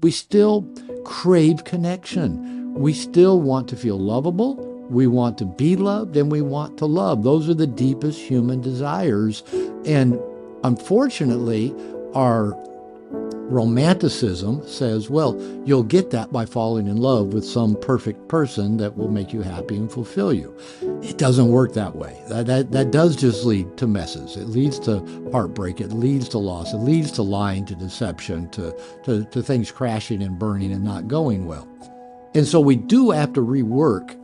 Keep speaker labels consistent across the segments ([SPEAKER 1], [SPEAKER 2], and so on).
[SPEAKER 1] We still crave connection. We still want to feel lovable. We want to be loved and we want to love. Those are the deepest human desires. And unfortunately, our romanticism says, well, you'll get that by falling in love with some perfect person that will make you happy and fulfill you. It doesn't work that way. That does just lead to messes. It leads to heartbreak. It leads to loss. It leads to lying, to deception, to things crashing and burning and not going well. And so we do have to rework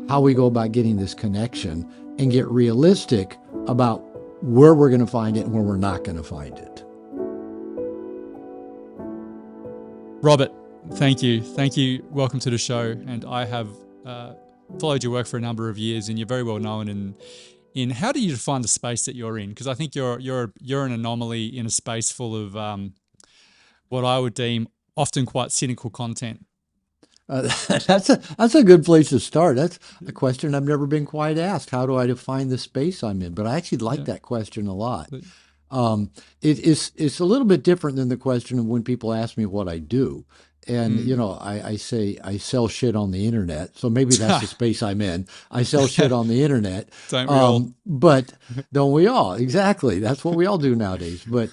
[SPEAKER 1] how we go about getting this connection and get realistic about where we're going to find it and where we're not going to find it.
[SPEAKER 2] Robert, thank you. Thank you. Welcome to the show. And I have followed your work for a number of years, and you're very well known in how do you define the space that you're in? Because I think you're an anomaly in a space full of what I would deem often quite cynical content.
[SPEAKER 1] That's a good place to start. That's a question I've never been quite asked. How do I define the space I'm in? But I actually like that question a lot. It's a little bit different than the question of when people ask me what I do. And, I say I sell shit on the internet. So maybe that's the space I'm in. I sell shit on the internet.
[SPEAKER 2] Don't we all?
[SPEAKER 1] But don't we all? Exactly. That's what we all do nowadays. But,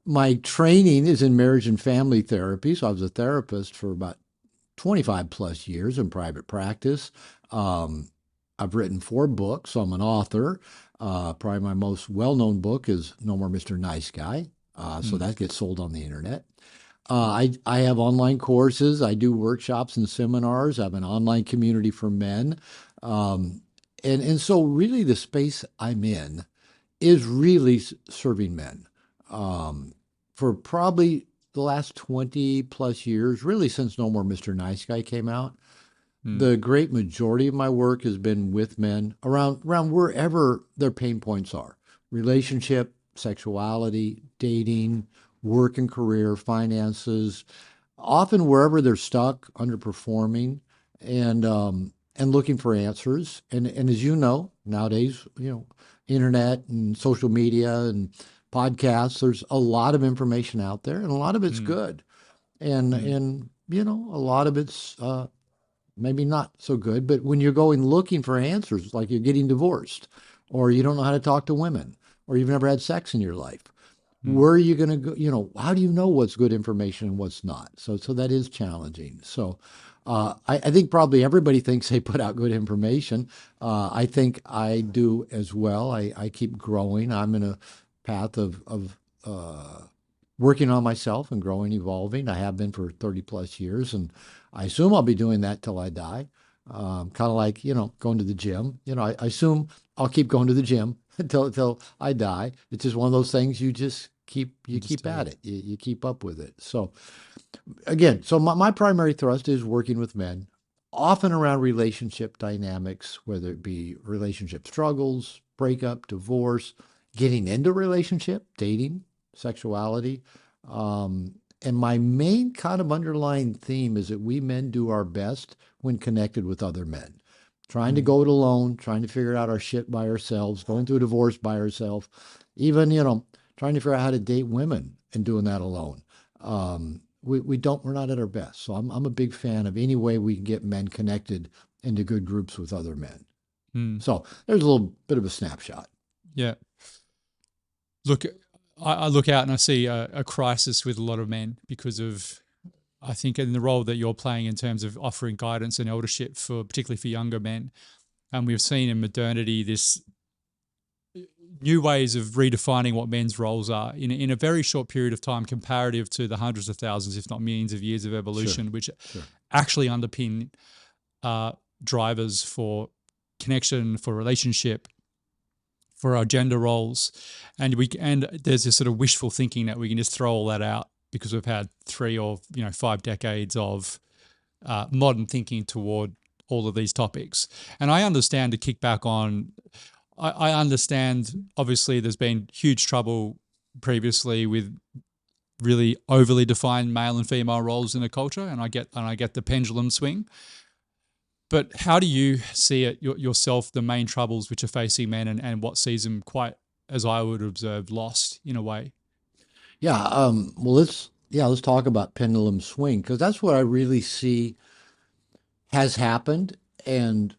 [SPEAKER 1] my training is in marriage and family therapy. So I was a therapist for about 25 plus years in private practice. I've written 4 books, so I'm an author. Probably my most well-known book is No More Mr. Nice Guy. So that gets sold on the internet. I have online courses. I do workshops and seminars. I have an online community for men. And so really the space I'm in is really serving men. For probably the last 20 plus years, really since No More Mr. Nice Guy came out, the great majority of my work has been with men around wherever their pain points are. Relationship, sexuality, dating, work and career, finances, often wherever they're stuck, underperforming, and looking for answers. And as you know, nowadays, internet and social media and podcasts, there's a lot of information out there and a lot of it's good. And a lot of it's maybe not so good, but when you're going looking for answers, like you're getting divorced, or you don't know how to talk to women, or you've never had sex in your life, where are you going to go? How do you know what's good information and what's not? So that is challenging. So I think probably everybody thinks they put out good information. I think I do as well. I keep growing. I'm in a path of working on myself and growing, evolving. I have been for 30 plus years, and I assume I'll be doing that till I die. Kind of like, going to the gym. I assume I'll keep going to the gym until I die. It's just one of those things you just keep at it. You keep up with it. So again, my primary thrust is working with men, often around relationship dynamics, whether it be relationship struggles, breakup, divorce, getting into relationship, dating, sexuality. And my main kind of underlying theme is that we men do our best when connected with other men. Trying to go it alone, trying to figure out our shit by ourselves, going through a divorce by ourselves, even, trying to figure out how to date women and doing that alone. We're not at our best. So I'm a big fan of any way we can get men connected into good groups with other men. So there's a little bit of a snapshot.
[SPEAKER 2] Yeah. Look, I look out and I see a crisis with a lot of men because of, I think, in the role that you're playing in terms of offering guidance and eldership particularly for younger men. And we've seen in modernity this new ways of redefining what men's roles are in a very short period of time, comparative to the hundreds of thousands, if not millions of years of evolution, which actually underpin drivers for connection, for relationship, for our gender roles. And there's this sort of wishful thinking that we can just throw all that out because we've had 3 or 5 decades of modern thinking toward all of these topics. And I understand to kick back on, I understand obviously there's been huge trouble previously with really overly defined male and female roles in a culture, and I get the pendulum swing. But how do you see it yourself, the main troubles which are facing men and what sees them quite, as I would observe, lost in a way?
[SPEAKER 1] Yeah, well, Yeah, let's talk about pendulum swing because that's what I really see has happened, and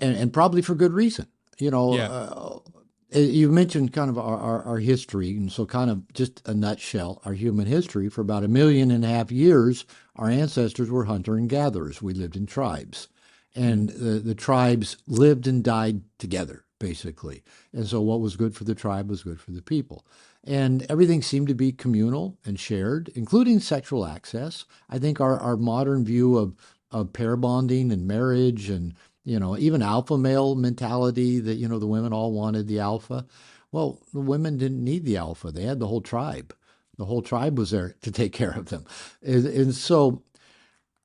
[SPEAKER 1] and probably for good reason. You know,
[SPEAKER 2] Yeah.
[SPEAKER 1] you mentioned kind of our history, and so kind of just a nutshell, our human history. For about 1.5 million years, our ancestors were hunter and gatherers. We lived in tribes,
[SPEAKER 2] Mm.
[SPEAKER 1] and the tribes lived and died together, basically. And so, what was good for the tribe was good for the people. And everything seemed to be communal and shared, including sexual access. I think our modern view of pair bonding and marriage and even alpha male mentality that, the women all wanted the alpha. Well, the women didn't need the alpha. They had the whole tribe. The whole tribe was there to take care of them. And so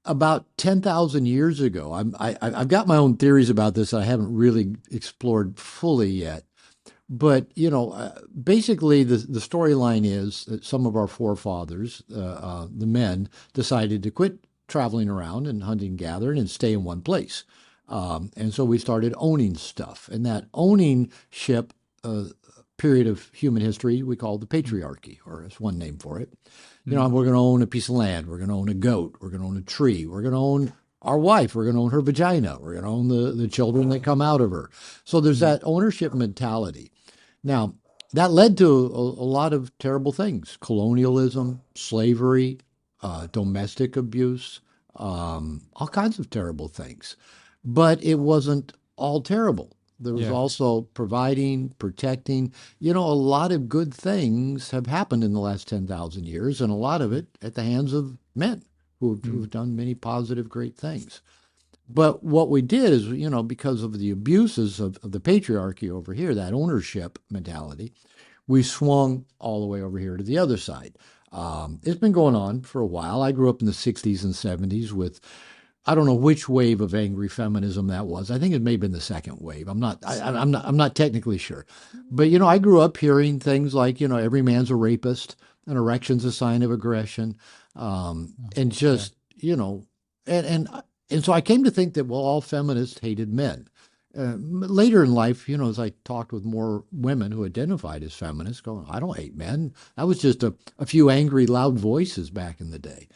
[SPEAKER 1] about 10,000 years ago, I've got my own theories about this I haven't really explored fully yet. But, basically the storyline is that some of our forefathers, the men, decided to quit traveling around and hunting and gathering and stay in one place. And so we started owning stuff. And that owning ship period of human history we call the
[SPEAKER 2] Mm.
[SPEAKER 1] patriarchy, or that's one name for it.
[SPEAKER 2] Mm.
[SPEAKER 1] We're going to own a piece of land. We're going to own a goat. We're going to own a tree. We're going to own our wife. We're going to own her vagina. We're going to own the children that come out of her. So there's
[SPEAKER 2] Mm.
[SPEAKER 1] that ownership mentality. Now, that led to a lot of terrible things: colonialism, slavery, domestic abuse, all kinds of terrible things. But it wasn't all terrible. There was
[SPEAKER 2] Yeah.
[SPEAKER 1] also providing, protecting. A lot of good things have happened in the last 10,000 years, and a lot of it at the hands of men
[SPEAKER 2] Mm.
[SPEAKER 1] who've done many positive, great things. But what we did is, because of the abuses of the patriarchy over here, that ownership mentality, we swung all the way over here to the other side. It's been going on for a while. I grew up in the 60s and 70s with, I don't know which wave of angry feminism that was. I think it may have been the second wave. I'm not technically sure. But, I grew up hearing things like, every man's a rapist, an erection's a sign of aggression.
[SPEAKER 2] Oh,
[SPEAKER 1] And
[SPEAKER 2] yeah.
[SPEAKER 1] just, and, and, and so I came to think that, well, all feminists hated men. Later in life, as I talked with more women who identified as feminists, going, I don't hate men. That was just a few angry, loud voices back in the day.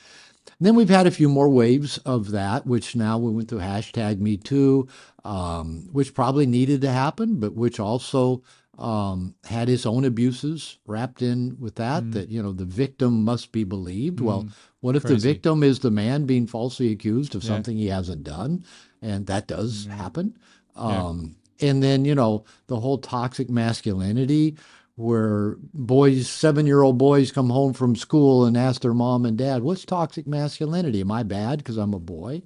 [SPEAKER 1] And then we've had a few more waves of that, which now we went through hashtag Me Too, which probably needed to happen, but which also had its own abuses wrapped in with that,
[SPEAKER 2] Mm.
[SPEAKER 1] that, the victim must be believed. Well,
[SPEAKER 2] Mm.
[SPEAKER 1] what if the
[SPEAKER 2] Crazy.
[SPEAKER 1] victim is the man being falsely accused of
[SPEAKER 2] Yeah.
[SPEAKER 1] something he hasn't done? And that does
[SPEAKER 2] Yeah.
[SPEAKER 1] happen.
[SPEAKER 2] Yeah.
[SPEAKER 1] And then, the whole toxic masculinity, where boys, 7-year-old boys come home from school and ask their mom and dad, what's toxic masculinity? Am I bad because I'm a boy?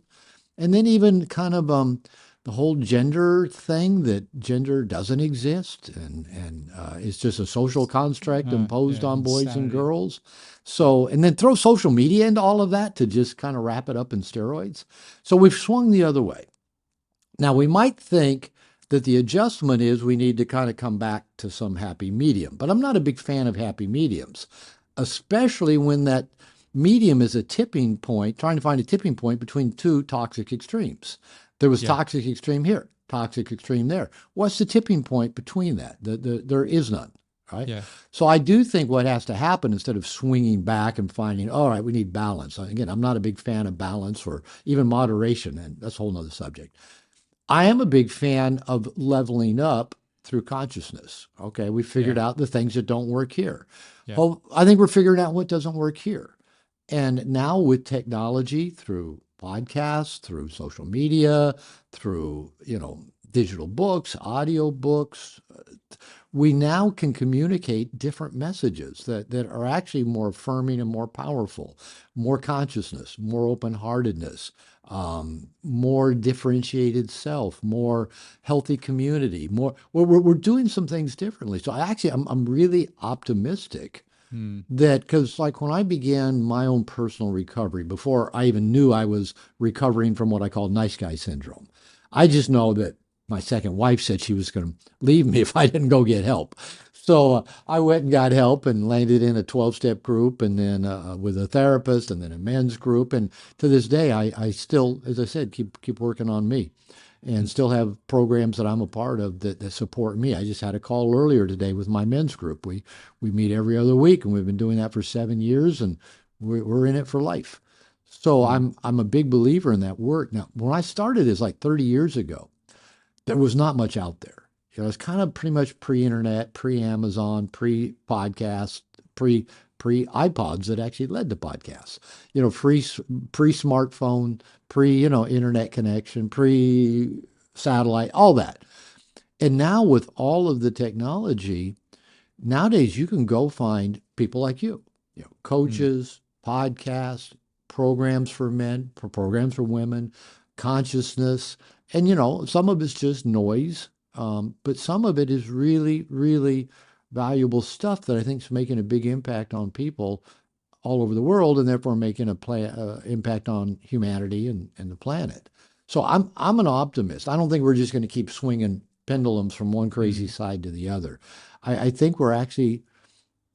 [SPEAKER 1] And then even kind of the whole gender thing, that gender doesn't exist and it's just a social construct imposed
[SPEAKER 2] Yeah.
[SPEAKER 1] on boys and
[SPEAKER 2] Insanity.
[SPEAKER 1] girls.
[SPEAKER 2] Yeah.
[SPEAKER 1] So, and then throw social media into all of that to just kind of wrap it up in steroids. So we've swung the other way. Now, we might think that the adjustment is we need to kind of come back to some happy medium, but I'm not a big fan of happy mediums, especially when that medium is a tipping point, trying to find a tipping point between two toxic extremes. There was
[SPEAKER 2] Yeah.
[SPEAKER 1] toxic extreme here, toxic extreme there. What's the tipping point between that? There is none, right?
[SPEAKER 2] Yeah.
[SPEAKER 1] So I do think what has to happen, instead of swinging back and finding, all right, we need balance. Again, I'm not a big fan of balance or even moderation, and that's a whole nother subject. I am a big fan of leveling up through consciousness. Okay, we
[SPEAKER 2] Yeah.
[SPEAKER 1] figured out the things that don't work here.
[SPEAKER 2] Yeah.
[SPEAKER 1] Oh, I think we're figuring out what doesn't work here. And now with technology, through podcasts, through social media, through, digital books, audio books, we now can communicate different messages that are actually more affirming and more powerful, more consciousness, more open heartedness, more differentiated self, more healthy community, more. We're doing some things differently. So I'm really optimistic
[SPEAKER 2] Mm.
[SPEAKER 1] that, because like when I began my own personal recovery, before I even knew I was recovering from what I call nice guy syndrome, I just know that my second wife said she was going to leave me if I didn't go get help. So I went and got help and landed in a 12-step group, and then with a therapist, and then a men's group. And to this day, I still, as I said, keep working on me. and still have programs that I'm a part of that support me. I just had a call earlier today with my men's group. We meet every other week, and we've been doing that for 7 years, and we're in it for life. So
[SPEAKER 2] Mm.
[SPEAKER 1] I'm a big believer in that work. Now, when I started this like 30 years ago, there was not much out there. It's kind of pretty much pre-internet, pre-Amazon, pre-podcast, pre-iPods that actually led to podcasts. Pre-smartphone, internet connection, pre-satellite, all that. And now with all of the technology, nowadays you can go find people like
[SPEAKER 2] Mm.
[SPEAKER 1] coaches, podcasts, programs for men, programs for women, consciousness. And, some of it's just noise, but some of it is really, really valuable stuff that I think is making a big impact on people all over the world, and therefore making a impact on humanity and the planet. So I'm an optimist. I don't think we're just going to keep swinging pendulums from one crazy
[SPEAKER 2] Mm.
[SPEAKER 1] side to the other. I think we're actually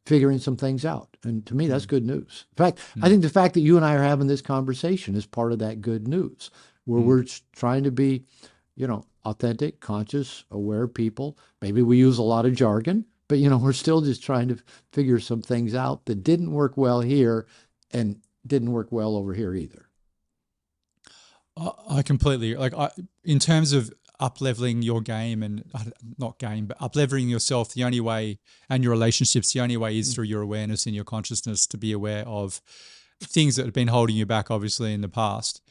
[SPEAKER 1] figuring some things out. And to me, that's
[SPEAKER 2] Mm.
[SPEAKER 1] good news. In fact, I
[SPEAKER 2] Mm.
[SPEAKER 1] think the fact that you and I are having this conversation is part of that good news, where
[SPEAKER 2] Mm.
[SPEAKER 1] we're trying to be, authentic, conscious, aware people. Maybe we use a lot of jargon, but, we're still just trying to figure some things out that didn't work well here and didn't work well over here either.
[SPEAKER 2] I completely in terms of up leveling your game and not game, but up leveling yourself. The only way, and your relationships, the only way is through your awareness and your consciousness to be aware of things that have been holding you back, obviously in the past,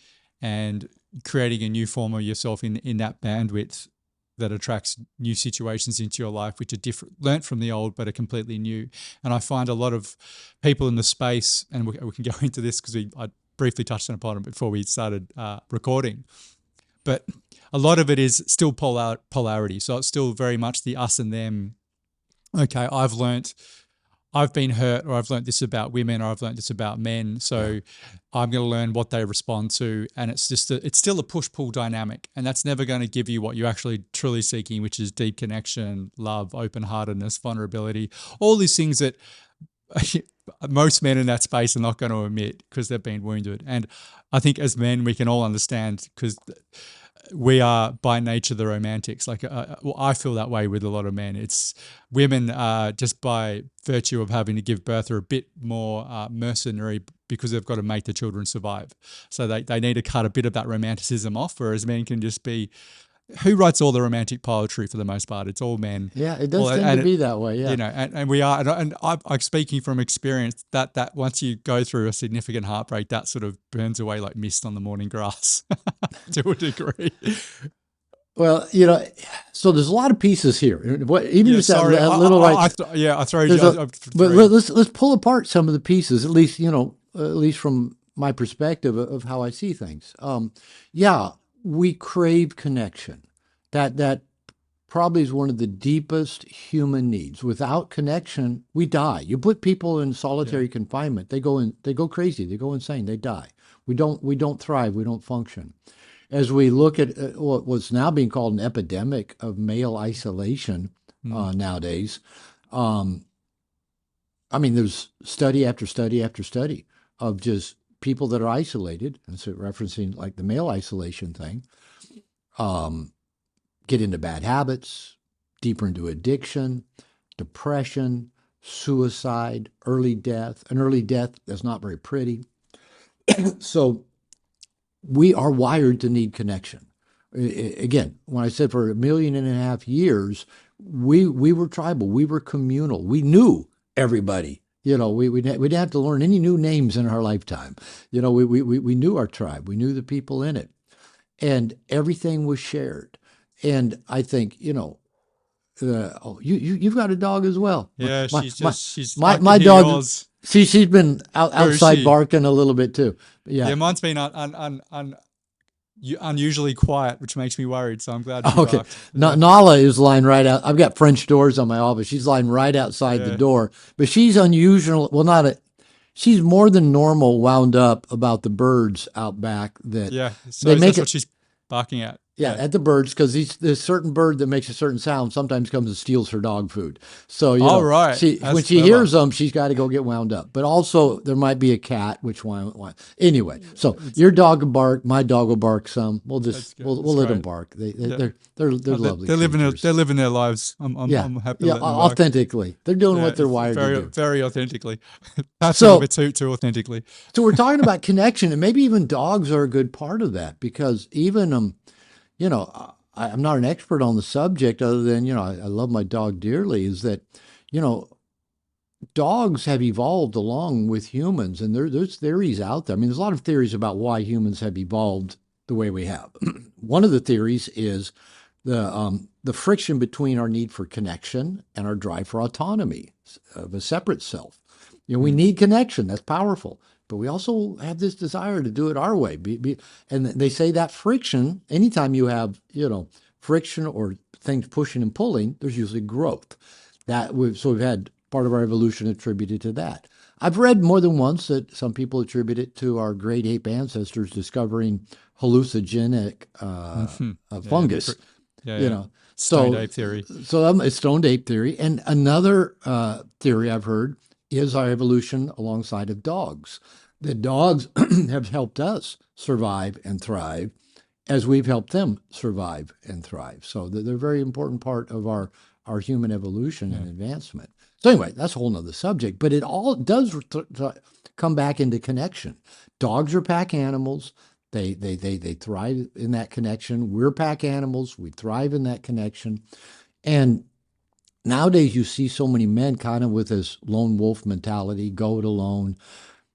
[SPEAKER 2] and creating a new form of yourself in that bandwidth that attracts new situations into your life, which are different, learnt from the old, but are completely new. And I find a lot of people in the space, and we can go into this because I briefly touched upon it before we started recording, but a lot of it is still polarity. So it's still very much the us and them. Okay, I've been hurt, or I've learned this about women, or I've learned this about men.
[SPEAKER 1] Yeah.
[SPEAKER 2] So I'm going to learn what they respond to. And it's it's still a push-pull dynamic. And that's never going to give you what you're actually truly seeking, which is deep connection, love, open-heartedness, vulnerability, all these things that most men in that space are not going to admit because they've been wounded. And I think as men, we can all understand, because we are by nature the romantics. Well, I feel that way with a lot of men. It's women, just by virtue of having to give birth, are a bit more mercenary because they've got to make the children survive. So they need to cut a bit of that romanticism off, whereas men can just be. Who writes all the romantic poetry for the most part? It's all men.
[SPEAKER 1] Yeah, it does tend to be that way. Yeah.
[SPEAKER 2] And we are, and I'm speaking from experience that once you go through a significant heartbreak, that sort of burns away like mist on the morning grass to a degree.
[SPEAKER 1] Well, so there's a lot of pieces here. Even
[SPEAKER 2] Yeah,
[SPEAKER 1] just
[SPEAKER 2] sorry.
[SPEAKER 1] that little right.
[SPEAKER 2] I throw
[SPEAKER 1] There's
[SPEAKER 2] you.
[SPEAKER 1] a, but let's pull apart some of the pieces, at least at least from my perspective of how I see things. Yeah, we crave connection. That probably is one of the deepest human needs. Without connection, we die. You put people in
[SPEAKER 2] Yeah.
[SPEAKER 1] solitary confinement, they go crazy, they go insane, they die. We don't thrive, we don't function. As we look at what's now being called an epidemic of male isolation
[SPEAKER 2] Mm.
[SPEAKER 1] nowadays, um, I mean, there's study after study after study of just people that are isolated, and so referencing like the male isolation thing, um, get into bad habits, deeper into addiction, depression, suicide, early death. An early death that's not very pretty. So we are wired to need connection. Again, when I said for 1.5 million years, we were tribal, we were communal, we knew everybody. We didn't have to learn any new names in our lifetime. We knew our tribe, we knew the people in it, and everything was shared. And I think you've got a dog as well.
[SPEAKER 2] Yeah,
[SPEAKER 1] My my
[SPEAKER 2] I can
[SPEAKER 1] my
[SPEAKER 2] hear
[SPEAKER 1] dog.
[SPEAKER 2] yours.
[SPEAKER 1] She's been
[SPEAKER 2] Where is
[SPEAKER 1] outside
[SPEAKER 2] she?
[SPEAKER 1] barking a little bit too. Yeah.
[SPEAKER 2] Yeah, mine's been unusually quiet, which makes me worried. So I'm glad she
[SPEAKER 1] Okay.
[SPEAKER 2] barked. Yeah.
[SPEAKER 1] Nala is lying right out. I've got French doors on my office. She's lying right outside the
[SPEAKER 2] Yeah.
[SPEAKER 1] door, but she's unusual. Well, not a. She's more than normal wound up about the birds out back that
[SPEAKER 2] Yeah.
[SPEAKER 1] they
[SPEAKER 2] So
[SPEAKER 1] make
[SPEAKER 2] that's
[SPEAKER 1] it.
[SPEAKER 2] what she's barking at.
[SPEAKER 1] Yeah, at the birds, because this certain bird that makes a certain sound sometimes comes and steals her dog food. So,
[SPEAKER 2] All right.
[SPEAKER 1] she when
[SPEAKER 2] That's
[SPEAKER 1] she
[SPEAKER 2] clever.
[SPEAKER 1] hears them, she's got to go get wound up. But also, there might be a cat, which one? Anyway, so
[SPEAKER 2] It's,
[SPEAKER 1] your dog will bark, my dog will bark some.
[SPEAKER 2] that's good.
[SPEAKER 1] We'll
[SPEAKER 2] That's
[SPEAKER 1] let them
[SPEAKER 2] great.
[SPEAKER 1] bark.
[SPEAKER 2] Yeah.
[SPEAKER 1] They're lovely creatures.
[SPEAKER 2] They're living their lives.
[SPEAKER 1] Yeah,
[SPEAKER 2] I'm happy to
[SPEAKER 1] yeah,
[SPEAKER 2] let them bark.
[SPEAKER 1] authentically, they're doing
[SPEAKER 2] Yeah,
[SPEAKER 1] what they're
[SPEAKER 2] it's
[SPEAKER 1] wired to
[SPEAKER 2] very,
[SPEAKER 1] do.
[SPEAKER 2] very authentically. Perhaps a little
[SPEAKER 1] So,
[SPEAKER 2] bit too authentically.
[SPEAKER 1] so we're talking about connection, and maybe even dogs are a good part of that because even I'm not an expert on the subject other than, I love my dog dearly, is that, you know, dogs have evolved along with humans, and there's theories out there. I mean, there's a lot of theories about why humans have evolved the way we have. One of the theories is the friction between our need for connection and our drive for autonomy of a separate self. We
[SPEAKER 2] Mm.
[SPEAKER 1] need connection. That's powerful. But we also have this desire to do it our way. And they say that friction, anytime you have, friction or things pushing and pulling, there's usually growth. So we've had part of our evolution attributed to that. I've read more than once that some people attribute it to our great ape ancestors discovering hallucinogenic
[SPEAKER 2] Mhm. Yeah,
[SPEAKER 1] fungus.
[SPEAKER 2] yeah,
[SPEAKER 1] You
[SPEAKER 2] yeah.
[SPEAKER 1] know,
[SPEAKER 2] Stoned
[SPEAKER 1] so
[SPEAKER 2] ape theory.
[SPEAKER 1] it's stoned ape theory. And another theory I've heard is our evolution alongside of dogs. The dogs have helped us survive and thrive as we've helped them survive and thrive. So they're a very important part of our human evolution
[SPEAKER 2] Yeah.
[SPEAKER 1] and advancement. So anyway, that's a whole nother subject, but it all does come back into connection. Dogs are pack animals. They thrive in that connection. We're pack animals. We thrive in that connection. And nowadays you see so many men kind of with this lone wolf mentality, go it alone,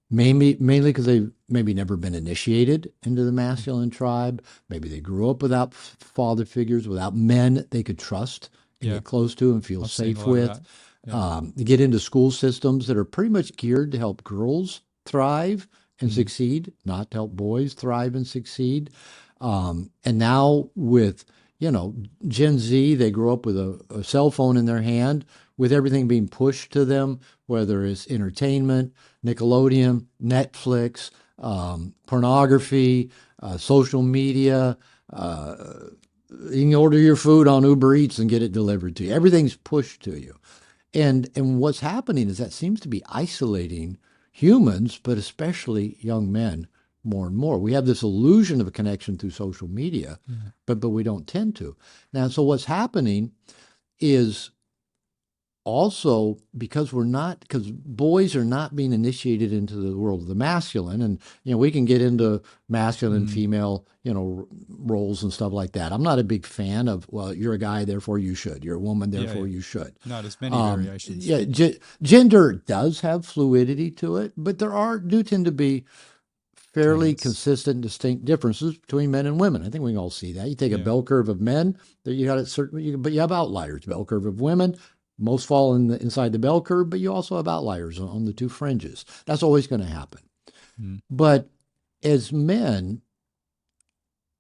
[SPEAKER 1] mainly because they've maybe never been initiated into the masculine tribe. Maybe they grew up without father figures, without men they could trust and
[SPEAKER 2] Yeah.
[SPEAKER 1] get close to and feel
[SPEAKER 2] I've seen a
[SPEAKER 1] safe
[SPEAKER 2] lot of
[SPEAKER 1] with.
[SPEAKER 2] that. Yeah.
[SPEAKER 1] They get into school systems that are pretty much geared to help girls thrive and
[SPEAKER 2] Mm.
[SPEAKER 1] succeed, not to help boys thrive and succeed. And now with, Gen Z, they grow up with a cell phone in their hand with everything being pushed to them, whether it's entertainment, Nickelodeon, Netflix, pornography, social media. You can order your food on Uber Eats and get it delivered to you. Everything's pushed to you. And what's happening is that seems to be isolating humans, but especially young men more and more. We have this illusion of a connection through social media,
[SPEAKER 2] Yeah.
[SPEAKER 1] but we don't tend to. Now, so what's happening is also because boys are not being initiated into the world of the masculine, and we can get into masculine and
[SPEAKER 2] Mm.
[SPEAKER 1] female roles and stuff like that. I'm not a big fan of, well, you're a guy therefore you should, you're a woman
[SPEAKER 2] Yeah,
[SPEAKER 1] therefore
[SPEAKER 2] yeah.
[SPEAKER 1] you should.
[SPEAKER 2] No, there's many variations.
[SPEAKER 1] Yeah, gender does have fluidity to it, but do tend to be fairly
[SPEAKER 2] Tenants.
[SPEAKER 1] consistent, distinct differences between men and women. I think we can all see that. You take a
[SPEAKER 2] Yeah.
[SPEAKER 1] bell curve of men, that you got it certain, but you have outliers. Bell curve of women, most fall inside the bell curve, but you also have outliers on the two fringes. That's always going to happen.
[SPEAKER 2] Mm.
[SPEAKER 1] But as men,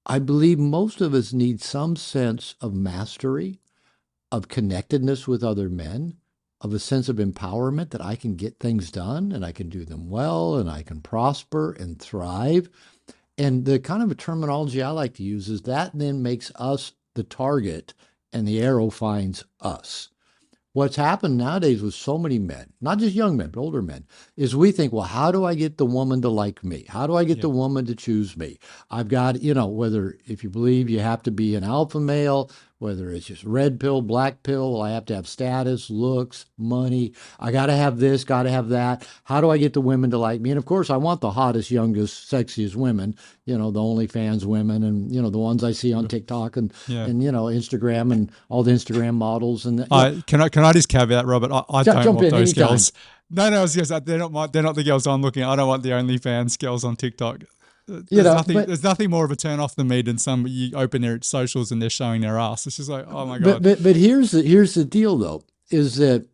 [SPEAKER 1] I believe most of us need some sense of mastery, of connectedness with other men, of a sense of empowerment that I can get things done and I can do them well and I can prosper and thrive. And the kind of a terminology I like to use is that then makes us the target and the arrow finds us. What's happened nowadays with so many men, not just young men, but older men, is we think, well, how do I get the woman to like me? How do I get
[SPEAKER 2] Yeah.
[SPEAKER 1] the woman to choose me? I've got, whether if you believe you have to be an alpha male, whether it's just red pill, black pill, well, I have to have status, looks, money. I got to have this, got to have that. How do I get the women to like me? And of course, I want the hottest, youngest, sexiest women, the OnlyFans women and, the ones I see on TikTok and,
[SPEAKER 2] Yeah.
[SPEAKER 1] Instagram and all the Instagram models. And,
[SPEAKER 2] Can I just caveat, Robert? I don't
[SPEAKER 1] jump
[SPEAKER 2] want
[SPEAKER 1] in
[SPEAKER 2] those
[SPEAKER 1] anytime.
[SPEAKER 2] girls. No, I was just they're not the girls I'm looking at. I don't want the OnlyFans girls on TikTok. There's nothing more of a turn off than me than some you open their socials and they're showing their ass. It's just like, oh my god.
[SPEAKER 1] But here's the deal though, is that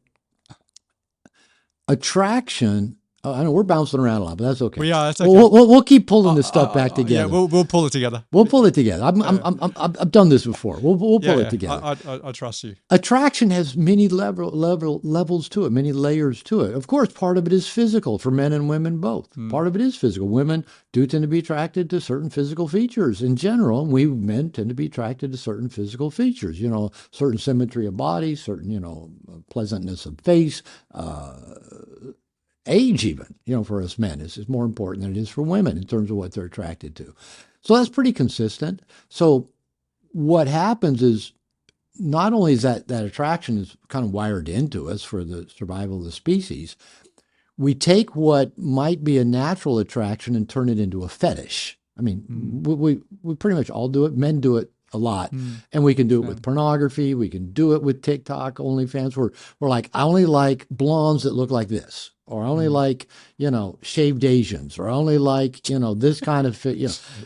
[SPEAKER 1] attraction Oh, I know we're bouncing around a lot, but that's okay.
[SPEAKER 2] We are. That's
[SPEAKER 1] Well,
[SPEAKER 2] okay.
[SPEAKER 1] we'll keep pulling this stuff back
[SPEAKER 2] Yeah,
[SPEAKER 1] together.
[SPEAKER 2] we'll pull it together.
[SPEAKER 1] We'll pull it together.
[SPEAKER 2] Yeah,
[SPEAKER 1] I've done this before. We'll
[SPEAKER 2] yeah,
[SPEAKER 1] pull it
[SPEAKER 2] yeah.
[SPEAKER 1] together.
[SPEAKER 2] I trust you.
[SPEAKER 1] Attraction has many levels to it, many layers to it. Of course, part of it is physical for men and women both.
[SPEAKER 2] Mm.
[SPEAKER 1] Part of it is physical. Women do tend to be attracted to certain physical features in general, and we men tend to be attracted to certain physical features. Certain symmetry of body, certain pleasantness of face, age even. For us men is more important than it is for women in terms of what they're attracted to. So that's pretty consistent. So what happens is not only is that attraction is kind of wired into us for the survival of the species, we take what might be a natural attraction and turn it into a fetish. I mean, we pretty much all do it. Men do it a lot, and we can do it with pornography. We can do it with TikTok, OnlyFans. We're like, I only like blondes that look like this, or I only like shaved Asians, or I only like this kind of fit.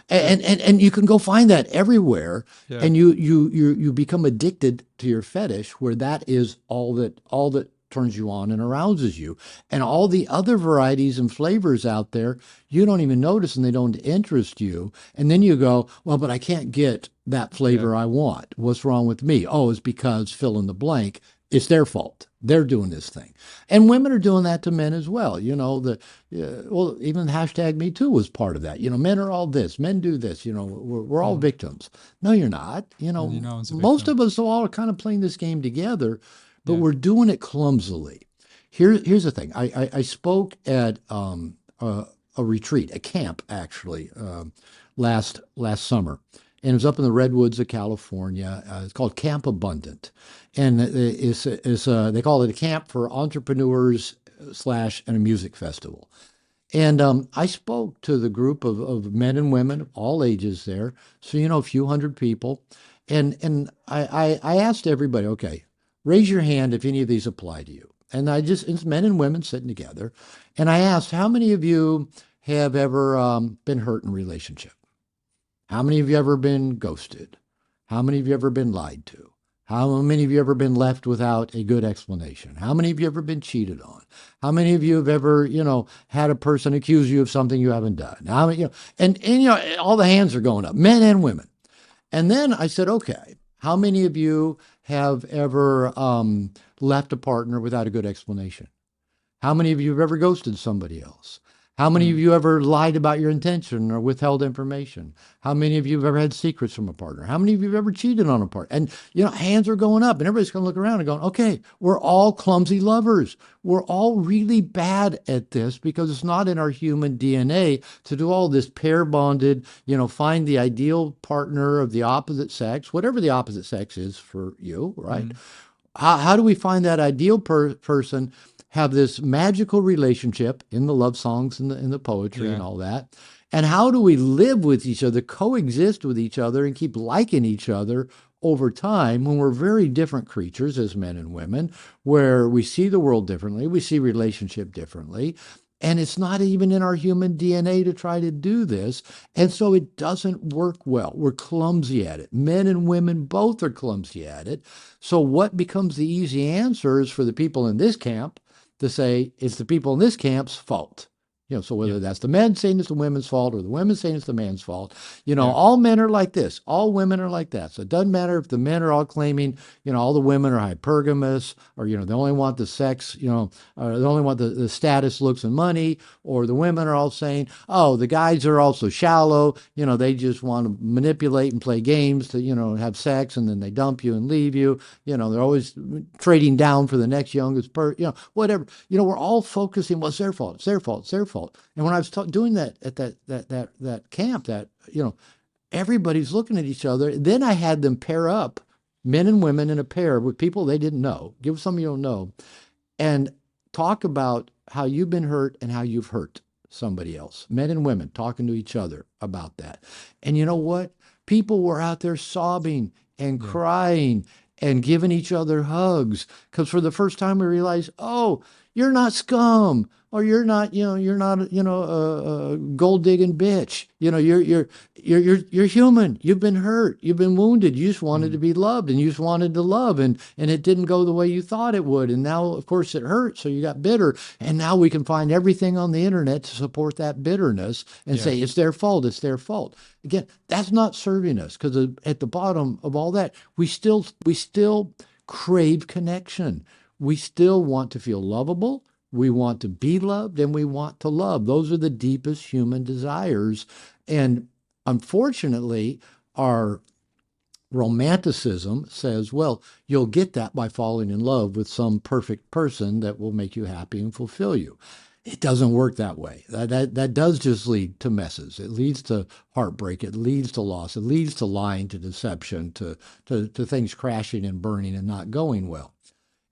[SPEAKER 1] And you can go find that everywhere,
[SPEAKER 2] Yeah.
[SPEAKER 1] and you become addicted to your fetish, where that is all that turns you on and arouses you. And all the other varieties and flavors out there, you don't even notice and they don't interest you. And then you go, well, but I can't get that flavor I want. What's wrong with me? Oh, it's because fill in the blank. It's their fault. They're doing this thing. And women are doing that to men as well. Well, even hashtag Me Too was part of that. Men are all this. Men do this. We're all victims. No, you're not. Most of us all are kind of playing this game together, but we're doing it clumsily. Here's the thing. I spoke at a retreat, a camp actually, last summer, and it was up in the redwoods of California. It's called Camp Abundant, and they call it a camp for entrepreneurs / and a music festival. And I spoke to the group of men and women of all ages there, so a few hundred people, and I asked everybody, okay, raise your hand if any of these apply to you. And it's men and women sitting together. And I asked, how many of you have ever been hurt in a relationship? How many of you ever been ghosted? How many of you ever been lied to? How many of you ever been left without a good explanation? How many of you ever been cheated on? How many of you have ever, had a person accuse you of something you haven't done? How many, and all the hands are going up, men and women. And then I said, okay, how many of you have ever left a partner without a good explanation? How many of you have ever ghosted somebody else? How many of you ever lied about your intention or withheld information? How many of you have ever had secrets from a partner? How many of you have ever cheated on a partner? And, hands are going up and everybody's going to look around and going, okay, we're all clumsy lovers. We're all really bad at this because it's not in our human DNA to do all this pair bonded, find the ideal partner of the opposite sex, whatever the opposite sex is for you, right? How do we find that ideal person, have this magical relationship in the love songs and the poetry and all that? And how do we live with each other, coexist with each other, and keep liking each other over time when we're very different creatures as men and women, where we see the world differently, we see relationship differently, and it's not even in our human DNA to try to do this. And so it doesn't work well. We're clumsy at it. Men and women both are clumsy at it. So what becomes the easy answer is for the people in this camp to say it's the people in this camp's fault. So whether that's the men saying it's the women's fault or the women saying it's the man's fault, all men are like this. All women are like that. So it doesn't matter if the men are all claiming, all the women are hypergamous or, they only want the sex, or they only want the status, looks, and money, or the women are all saying, oh, the guys are also shallow. They just want to manipulate and play games to, have sex and then they dump you and leave you. They're always trading down for the next youngest whatever. We're all focusing, well, it's their fault. It's their fault. It's their fault. And when I was doing that at that camp, everybody's looking at each other. Then I had them pair up, men and women in a pair with people they didn't know. Give some you don't know, and talk about how you've been hurt and how you've hurt somebody else. Men and women talking to each other about that. And you know what? People were out there sobbing and crying and giving each other hugs because for the first time we realized, oh, You're not scum, or you're not, a gold digging bitch. You're human. You've been hurt. You've been wounded. You just wanted to
[SPEAKER 2] Mm.
[SPEAKER 1] be loved, and you just wanted to love, and it didn't go the way you thought it would. And now, of course, it hurt. So you got bitter. And now we can find everything on the internet to support that bitterness and
[SPEAKER 2] Yeah.
[SPEAKER 1] say it's their fault. It's their fault. Again, that's not serving us, because at the bottom of all that, we still crave connection. We still want to feel lovable. We want to be loved, and we want to love. Those are the deepest human desires. And unfortunately, our romanticism says, well, you'll get that by falling in love with some perfect person that will make you happy and fulfill you. It doesn't work that way. That does just lead to messes. It leads to heartbreak. It leads to loss. It leads to lying, to deception, to things crashing and burning and not going well.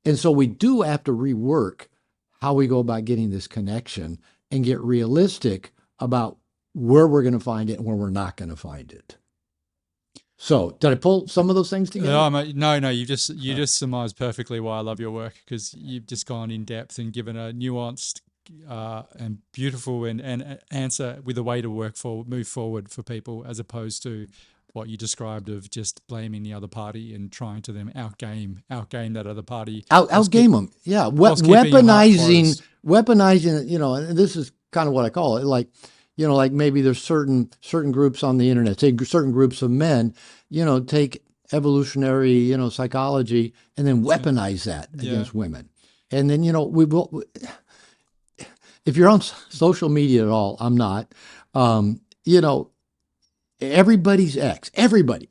[SPEAKER 1] And so we do have to rework how we go about getting this connection and get realistic about where we're going to find it and where we're not going to find it. So, did I pull some of those things together?
[SPEAKER 2] No, you just surmised perfectly why I love your work, because you've just gone in depth and given a nuanced and beautiful and answer with a way to move forward for people, as opposed to what you described of just blaming the other party and trying to them outgame that other party,
[SPEAKER 1] Outgame them. Yeah.
[SPEAKER 2] keeping your heart closed.
[SPEAKER 1] Weaponizing, and this is kind of what I call it. Like maybe there's certain groups on the internet, say certain groups of men, take evolutionary, psychology, and then weaponize that
[SPEAKER 2] Yeah.
[SPEAKER 1] against women. And then, we will, if you're on social media at all, I'm not, everybody's ex, everybody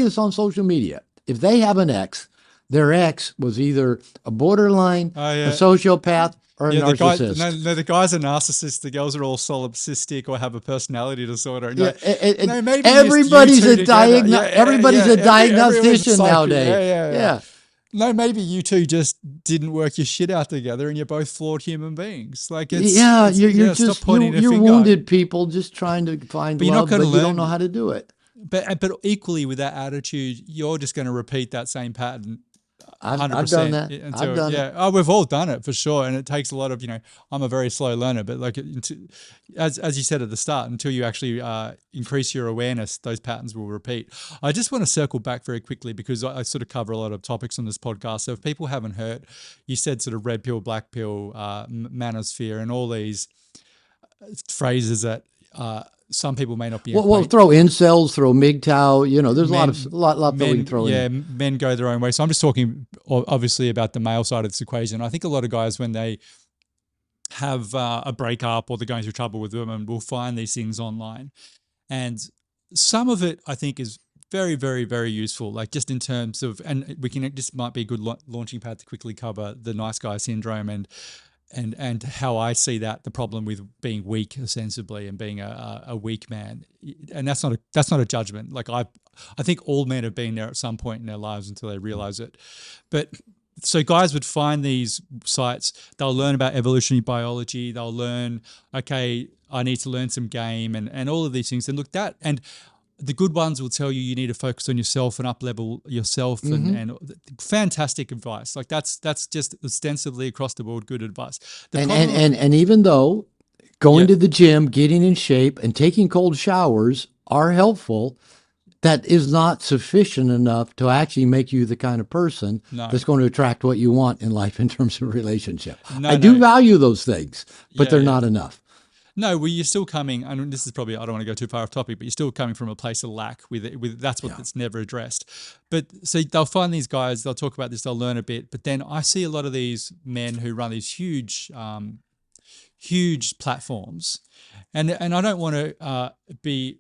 [SPEAKER 1] that's on social media, if they have an ex, their ex was either a borderline,
[SPEAKER 2] Oh
[SPEAKER 1] a
[SPEAKER 2] yeah.
[SPEAKER 1] sociopath, or a
[SPEAKER 2] Yeah,
[SPEAKER 1] narcissist.
[SPEAKER 2] the guys are narcissists. The girls are all solipsistic or have a personality disorder. And
[SPEAKER 1] Yeah,
[SPEAKER 2] no, maybe you
[SPEAKER 1] everybody's
[SPEAKER 2] two
[SPEAKER 1] a
[SPEAKER 2] together. Yeah,
[SPEAKER 1] everybody's a
[SPEAKER 2] everyone's a
[SPEAKER 1] diagnostician
[SPEAKER 2] psychic.
[SPEAKER 1] nowadays.
[SPEAKER 2] Yeah.
[SPEAKER 1] Yeah,
[SPEAKER 2] No, maybe you two just didn't work your shit out together, and you're both flawed human beings. Like
[SPEAKER 1] yeah,
[SPEAKER 2] stop
[SPEAKER 1] just
[SPEAKER 2] pointing a
[SPEAKER 1] you're
[SPEAKER 2] finger.
[SPEAKER 1] wounded people just trying to find
[SPEAKER 2] But you're not
[SPEAKER 1] love,
[SPEAKER 2] going to
[SPEAKER 1] but you don't
[SPEAKER 2] learn.
[SPEAKER 1] know how to do it.
[SPEAKER 2] But equally with that attitude, you're just going to repeat that same pattern
[SPEAKER 1] I've done
[SPEAKER 2] 100%
[SPEAKER 1] that. I've
[SPEAKER 2] until,
[SPEAKER 1] done it.
[SPEAKER 2] yeah. Oh, we've all done it for sure. And it takes a lot of, I'm a very slow learner, but like, as you said at the start, until you actually increase your awareness, those patterns will repeat. I just want to circle back very quickly, because I sort of cover a lot of topics on this podcast. So if people haven't heard, you said sort of red pill, black pill, manosphere, and all these phrases that some people may not be
[SPEAKER 1] Well, throw incels, throw MGTOW. There's a lot that we can throw in.
[SPEAKER 2] Men go their own way. So I'm just talking obviously about the male side of this equation. I think a lot of guys, when they have a breakup or they're going through trouble with women, will find these things online. And some of it, I think, is very, very, very useful. Like just in terms of, and this might be a good launching pad to quickly cover the nice guy syndrome and how I see that, the problem with being weak ostensibly and being a weak man. And that's not a judgment. Like I think all men have been there at some point in their lives until they realize it. But so guys would find these sites, they'll learn about evolutionary biology, they'll learn, okay, I need to learn some game and all of these things. And look, and the good ones will tell you need to focus on yourself and up-level yourself, and fantastic advice. Like that's just ostensibly across the board good advice.
[SPEAKER 1] And even though going to the gym, getting in shape, and taking cold showers are helpful, that is not sufficient enough to actually make you the kind of person that's going to attract what you want in life in terms of relationship. I do value those things, but they're not enough.
[SPEAKER 2] No, well, you're still coming, and this is probably, I don't want to go too far off topic, but you're still coming from a place of lack with that's what that's never addressed. But so they'll find these guys, they'll talk about this, they'll learn a bit, but then I see a lot of these men who run these huge platforms, and I don't want to be.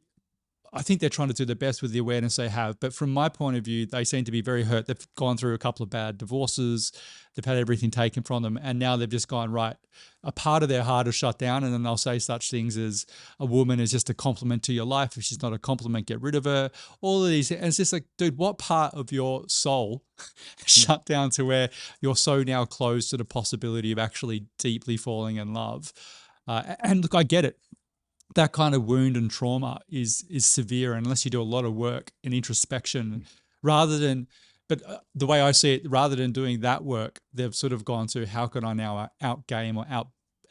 [SPEAKER 2] I think they're trying to do the best with the awareness they have. But from my point of view, they seem to be very hurt. They've gone through a couple of bad divorces. They've had everything taken from them. And now they've just gone, right, a part of their heart is shut down. And then they'll say such things as a woman is just a compliment to your life. If she's not a compliment, get rid of her. All of these. And it's just like, dude, what part of your soul shut down to where you're so now closed to the possibility of actually deeply falling in love? And look, I get it. That kind of wound and trauma is severe unless you do a lot of work and introspection, rather than But the way I see it, rather than doing that work, they've sort of gone to how can I now outgame or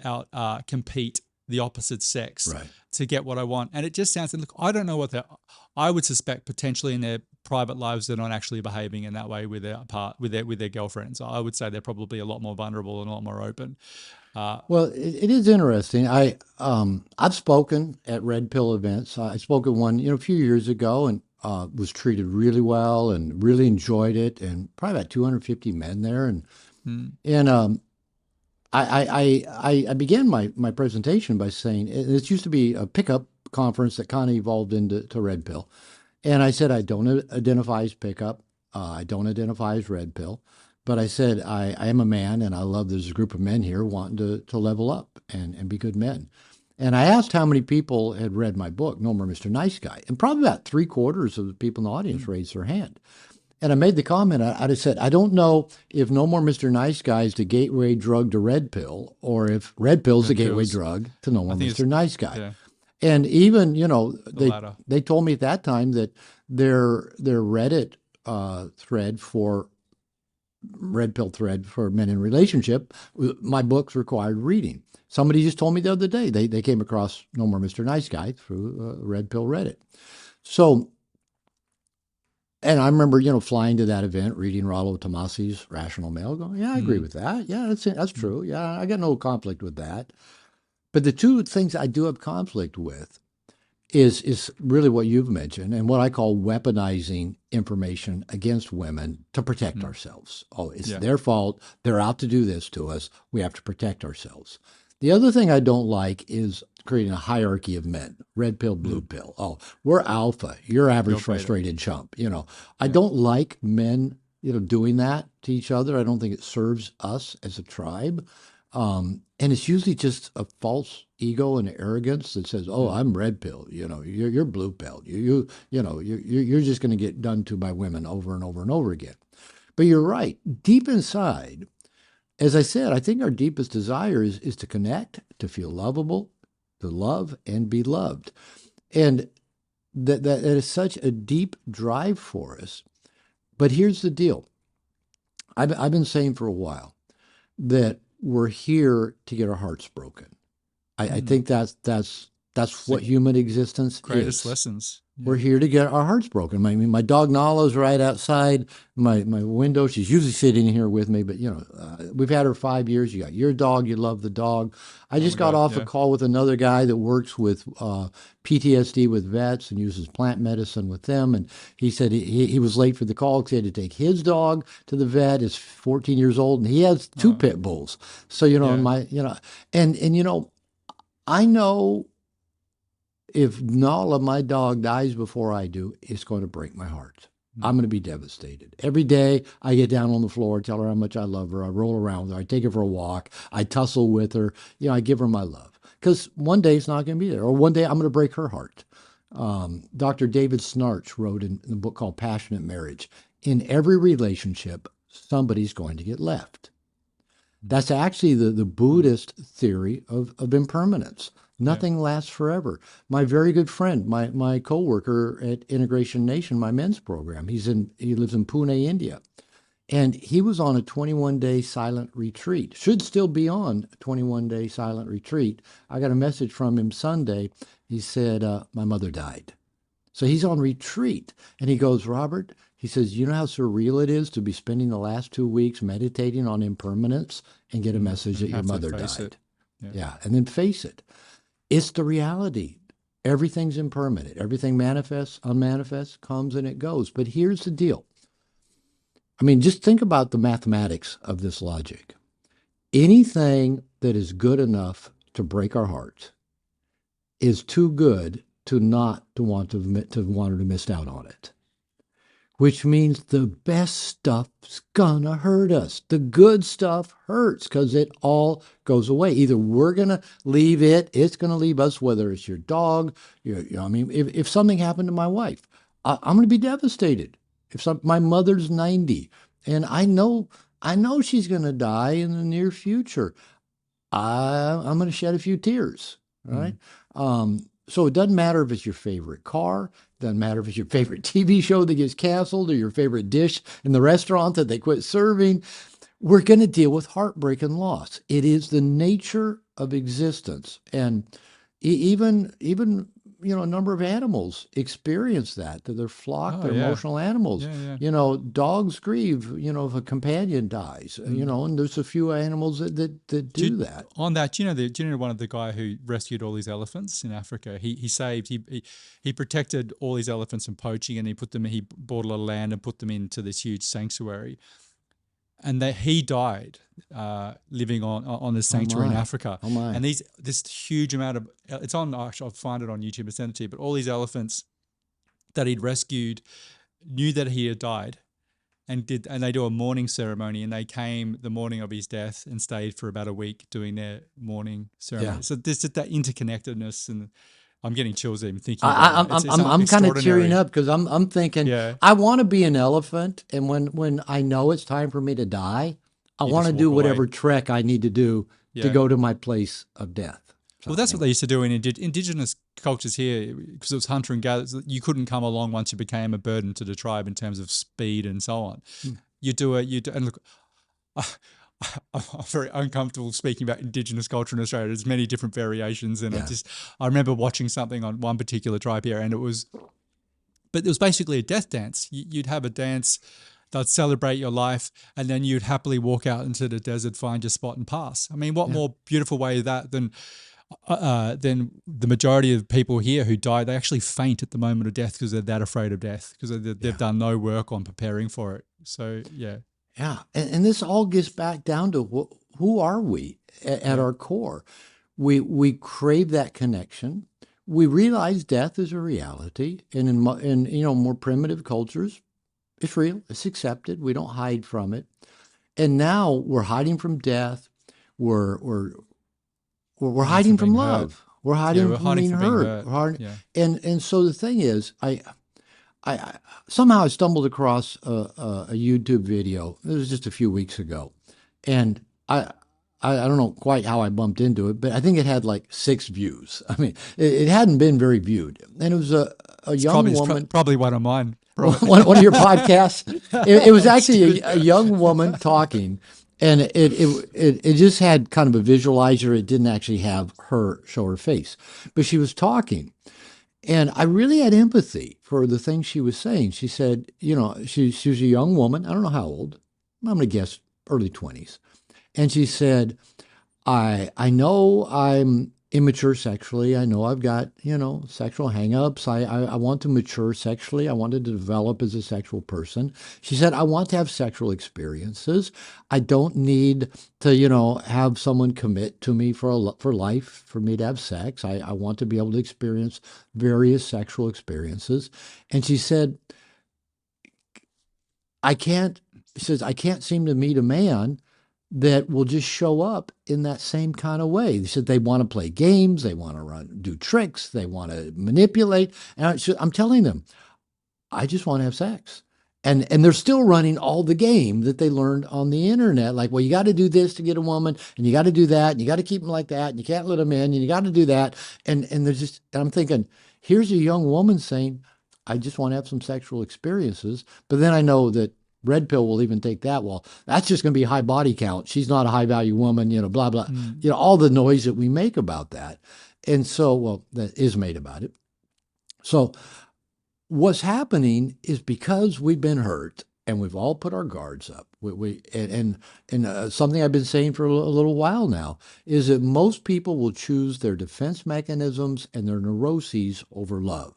[SPEAKER 2] out compete the opposite sex
[SPEAKER 1] Right.
[SPEAKER 2] to get what I want. And it just sounds, look, I don't know what they're, I would suspect potentially in their private lives they're not actually behaving in that way with their girlfriends. I would say they're probably a lot more vulnerable and a lot more open.
[SPEAKER 1] Well, it is interesting. I've spoken at red pill events. I spoke at one, a few years ago, and was treated really well and really enjoyed it. And probably about 250 men there,
[SPEAKER 2] Mm,
[SPEAKER 1] and I began my presentation by saying this used to be a pickup conference that kind of evolved into red pill, and I said I don't identify as pickup, I don't identify as red pill, but I said I am a man, and I love there's a group of men here wanting to level up and be good men. And I asked how many people had read my book, No More Mr. Nice Guy, and probably about three-quarters of the people in the audience
[SPEAKER 2] mm,
[SPEAKER 1] raised their hand. And I made the comment, I just said, I don't know if No More Mr. Nice Guy is the gateway drug to red pill, or if red pill is the
[SPEAKER 2] red
[SPEAKER 1] gateway
[SPEAKER 2] pills.
[SPEAKER 1] drug to No
[SPEAKER 2] I
[SPEAKER 1] More
[SPEAKER 2] think
[SPEAKER 1] Mr.
[SPEAKER 2] it's,
[SPEAKER 1] Nice Guy.
[SPEAKER 2] yeah,
[SPEAKER 1] And even,
[SPEAKER 2] the latter.
[SPEAKER 1] they told me at that time that their Reddit thread for red pill thread for men in relationship, my books required reading. Somebody just told me the other day they came across No More Mr. Nice Guy through red pill Reddit. So, and I remember, flying to that event, reading Rollo Tomasi's Rational Male, going, yeah, I agree
[SPEAKER 2] Mm,
[SPEAKER 1] with that. Yeah, that's
[SPEAKER 2] mm,
[SPEAKER 1] true. Yeah, I got no conflict with that. But the two things I do have conflict with is really what you've mentioned and what I call weaponizing information against women to protect
[SPEAKER 2] mm,
[SPEAKER 1] ourselves. Oh, it's
[SPEAKER 2] yeah.
[SPEAKER 1] their fault. They're out to do this to us. We have to protect ourselves. The other thing I don't like is creating a hierarchy of men, red pill, blue
[SPEAKER 2] Mm,
[SPEAKER 1] pill. Oh, we're alpha. You're average
[SPEAKER 2] you're beta.
[SPEAKER 1] frustrated chump. I
[SPEAKER 2] Yeah.
[SPEAKER 1] don't like men, doing that to each other. I don't think it serves us as a tribe. And it's usually just a false ego and arrogance that says, "Oh,
[SPEAKER 2] Mm,
[SPEAKER 1] I'm red pill. You're blue pill. You're just going to get done to by women over and over and over again." But you're right. Deep inside, as I said, I think our deepest desire is to connect, to feel lovable, to love and be loved, and that is such a deep drive for us. But here's the deal: I've been saying for a while that we're here to get our hearts broken. I
[SPEAKER 2] mm.
[SPEAKER 1] think that's
[SPEAKER 2] It's the
[SPEAKER 1] what human existence
[SPEAKER 2] greatest
[SPEAKER 1] is.
[SPEAKER 2] lessons.
[SPEAKER 1] We're
[SPEAKER 2] Yeah.
[SPEAKER 1] here to get our hearts broken. I mean, my dog Nala's right outside my window. She's usually sitting here with me, but we've had her 5 years. You got your dog. You love the dog. I
[SPEAKER 2] Oh
[SPEAKER 1] just
[SPEAKER 2] my
[SPEAKER 1] got
[SPEAKER 2] God.
[SPEAKER 1] off a
[SPEAKER 2] Yeah.
[SPEAKER 1] call with another guy that works with PTSD with vets and uses plant medicine with them. And he said he was late for the call because he had to take his dog to the vet. It's 14 years old, and he has two
[SPEAKER 2] Oh,
[SPEAKER 1] pit bulls. So
[SPEAKER 2] yeah.
[SPEAKER 1] and I know if Nala, my dog, dies before I do, it's going to break my heart. I'm
[SPEAKER 2] Mm,
[SPEAKER 1] going to be devastated. Every day I get down on the floor, tell her how much I love her. I roll around with her. I take her for a walk. I tussle with her. I give her my love. Because one day it's not going to be there. Or one day I'm going to break her heart. Dr. David Snarch wrote in a book called Passionate Marriage, in every relationship, somebody's going to get left.
[SPEAKER 2] mm,
[SPEAKER 1] That's actually the
[SPEAKER 2] mm.
[SPEAKER 1] Buddhist theory of impermanence.
[SPEAKER 2] Yeah.
[SPEAKER 1] Nothing lasts forever. My very good friend, my coworker at Integration Nation, my men's program, he lives in Pune, India. And he was on a 21-day silent retreat. Should still be on a 21-day silent retreat. I got a message from him Sunday. He said, my mother died. So he's on retreat. And he goes, Robert, he says, you know how surreal it is to be spending the last 2 weeks meditating on impermanence and get a
[SPEAKER 2] Mm.
[SPEAKER 1] message
[SPEAKER 2] And
[SPEAKER 1] that your
[SPEAKER 2] have to
[SPEAKER 1] mother
[SPEAKER 2] face it.
[SPEAKER 1] died?
[SPEAKER 2] Yeah.
[SPEAKER 1] Yeah. And then face it. It's the reality. Everything's impermanent. Everything manifests, unmanifests, comes and it goes. But here's the deal. I mean, just think about the mathematics of this logic. Anything that is good enough to break our hearts is too good to not to want to miss out on it, which means the best stuff's gonna hurt us. The good stuff hurts because it all goes away. Either we're gonna leave it, it's gonna leave us, whether it's your dog, I mean, if something happened to my wife, I'm gonna be devastated. My mother's 90, and I know she's gonna die in the near future. I'm gonna shed a few tears, right?
[SPEAKER 2] Mm.
[SPEAKER 1] So it doesn't matter if it's your favorite car, doesn't matter if it's your favorite TV show that gets canceled or your favorite dish in the restaurant that they quit serving. We're going to deal with heartbreak and loss. It is the nature of existence. And even a number of animals experience that they're flock,
[SPEAKER 2] Oh
[SPEAKER 1] they're
[SPEAKER 2] yeah,
[SPEAKER 1] emotional animals.
[SPEAKER 2] yeah, yeah.
[SPEAKER 1] Dogs grieve, if a companion dies,
[SPEAKER 2] Mm.
[SPEAKER 1] and there's a few animals that
[SPEAKER 2] Do
[SPEAKER 1] do
[SPEAKER 2] you,
[SPEAKER 1] that.
[SPEAKER 2] on that, do you know one of the guy who rescued all these elephants in Africa? He saved he protected all these elephants from poaching, and he bought a lot of land and put them into this huge sanctuary. And that he died living on this
[SPEAKER 1] Oh
[SPEAKER 2] sanctuary in
[SPEAKER 1] my,
[SPEAKER 2] Africa.
[SPEAKER 1] oh my.
[SPEAKER 2] And this huge amount of it's on. Actually, I'll find it on YouTube and send it to you. But all these elephants that he'd rescued knew that he had died, and they do a mourning ceremony, and they came the morning of his death and stayed for about a week doing their mourning
[SPEAKER 1] Yeah.
[SPEAKER 2] ceremony. So there's just that interconnectedness, and I'm getting chills even thinking about
[SPEAKER 1] I,
[SPEAKER 2] that.
[SPEAKER 1] I'm
[SPEAKER 2] It's
[SPEAKER 1] I'm kind of tearing
[SPEAKER 2] extraordinary.
[SPEAKER 1] up because I'm thinking
[SPEAKER 2] Yeah,
[SPEAKER 1] I want to be an elephant, and when I know it's time for me to die, I
[SPEAKER 2] you
[SPEAKER 1] want
[SPEAKER 2] just
[SPEAKER 1] to do
[SPEAKER 2] walk away.
[SPEAKER 1] whatever trek I need to do to
[SPEAKER 2] Yeah.
[SPEAKER 1] go to my place of death.
[SPEAKER 2] Well,
[SPEAKER 1] So
[SPEAKER 2] that's what
[SPEAKER 1] anyway,
[SPEAKER 2] they used to do in indigenous cultures here, because it was hunter and gatherer. You couldn't come along once you became a burden to the tribe in terms of speed and so on.
[SPEAKER 1] Hmm.
[SPEAKER 2] And look, I'm very uncomfortable speaking about indigenous culture in Australia. There's many different variations, and
[SPEAKER 1] Yeah,
[SPEAKER 2] I remember watching something on one particular tribe here, and it was basically a death dance. You'd have a dance. They'd celebrate your life, and then you'd happily walk out into the desert, find your spot, and pass. I mean, what
[SPEAKER 1] yeah,
[SPEAKER 2] more beautiful way than the majority of people here who die? They actually faint at the moment of death because they're that afraid of death, because they've
[SPEAKER 1] yeah,
[SPEAKER 2] done no work on preparing for it. So yeah,
[SPEAKER 1] yeah. And this all gets back down to who are we at
[SPEAKER 2] yeah,
[SPEAKER 1] our core? We crave that connection. We realize death is a reality, and in more primitive cultures, it's real. It's accepted. We don't hide from it. And now we're hiding from death. We're we're we're
[SPEAKER 2] hiding from
[SPEAKER 1] hiding from
[SPEAKER 2] being hurt.
[SPEAKER 1] love. We're
[SPEAKER 2] Yeah,
[SPEAKER 1] hiding
[SPEAKER 2] we're
[SPEAKER 1] from
[SPEAKER 2] hiding
[SPEAKER 1] being
[SPEAKER 2] from being
[SPEAKER 1] hurt.
[SPEAKER 2] hurt. Yeah.
[SPEAKER 1] And so the thing is, I somehow I stumbled across a YouTube video. It was just a few weeks ago, and I don't know quite how I bumped into it, but I think it had like 6 views. I mean, it hadn't been very viewed, and it was a young
[SPEAKER 2] It's
[SPEAKER 1] woman.
[SPEAKER 2] probably one of mine. Probably.
[SPEAKER 1] One of your podcasts. It was
[SPEAKER 2] I'm just
[SPEAKER 1] actually
[SPEAKER 2] kidding.
[SPEAKER 1] a young woman talking, and it just had kind of a visualizer. It didn't actually have her show her face, but she was talking, and I really had empathy for the things she was saying. She said, she was a young woman. I don't know how old. I'm going to guess early 20s, and she said, I know I'm immature sexually. I know I've got, sexual hangups. I want to mature sexually. I want to develop as a sexual person. She said, I want to have sexual experiences. I don't need to, have someone commit to me for life for me to have sex. I want to be able to experience various sexual experiences. And she said, I can't, she says, I can't seem to meet a man that will just show up in that same kind of way. They said they want to play games, they want to do tricks, they want to manipulate. And I'm telling them, I just want to have sex. And they're still running all the game that they learned on the internet. Like, well, you got to do this to get a woman, and you got to do that, and you got to keep them like that, and you can't let them in, and you got to do that. And there's just, and I'm thinking, here's a young woman saying, I just want to have some sexual experiences. But then I know that red pill will even take that. Well, that's just going to be high body count. She's not a high value woman, blah, blah,
[SPEAKER 2] Mm.
[SPEAKER 1] all the noise that we make about that. And so, well, that is made about it. So what's happening is because we've been hurt and we've all put our guards up. Something I've been saying for a little while now is that most people will choose their defense mechanisms and their neuroses over love.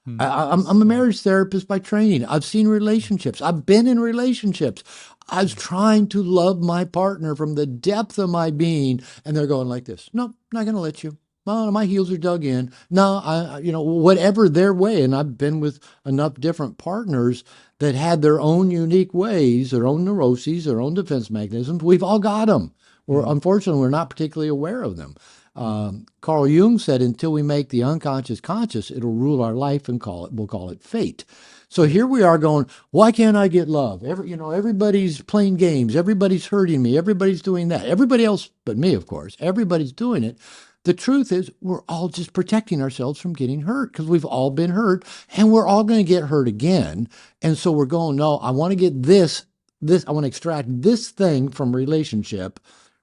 [SPEAKER 2] Mm.
[SPEAKER 1] I'm a
[SPEAKER 2] Yeah.
[SPEAKER 1] marriage therapist by training. I've seen relationships. I've been in relationships. I was trying to love my partner from the depth of my being, and they're going like this. No, not going to let you. No, my heels are dug in. No, whatever their way. And I've been with enough different partners that had their own unique ways, their own neuroses, their own defense mechanisms. We've all got them.
[SPEAKER 2] Mm.
[SPEAKER 1] Unfortunately, we're not particularly aware of them.
[SPEAKER 2] Mm.
[SPEAKER 1] Carl Jung said, until we make the unconscious conscious, it'll rule our life, and we'll call it fate. So here we are going, why can't I get love? Everybody's playing games. Everybody's hurting me. Everybody's doing that. Everybody else but me, of course. Everybody's doing it. The truth is, we're all just protecting ourselves from getting hurt because we've all been hurt and we're all going to get hurt again. And so we're going, no, I want to get I want to extract this thing from relationship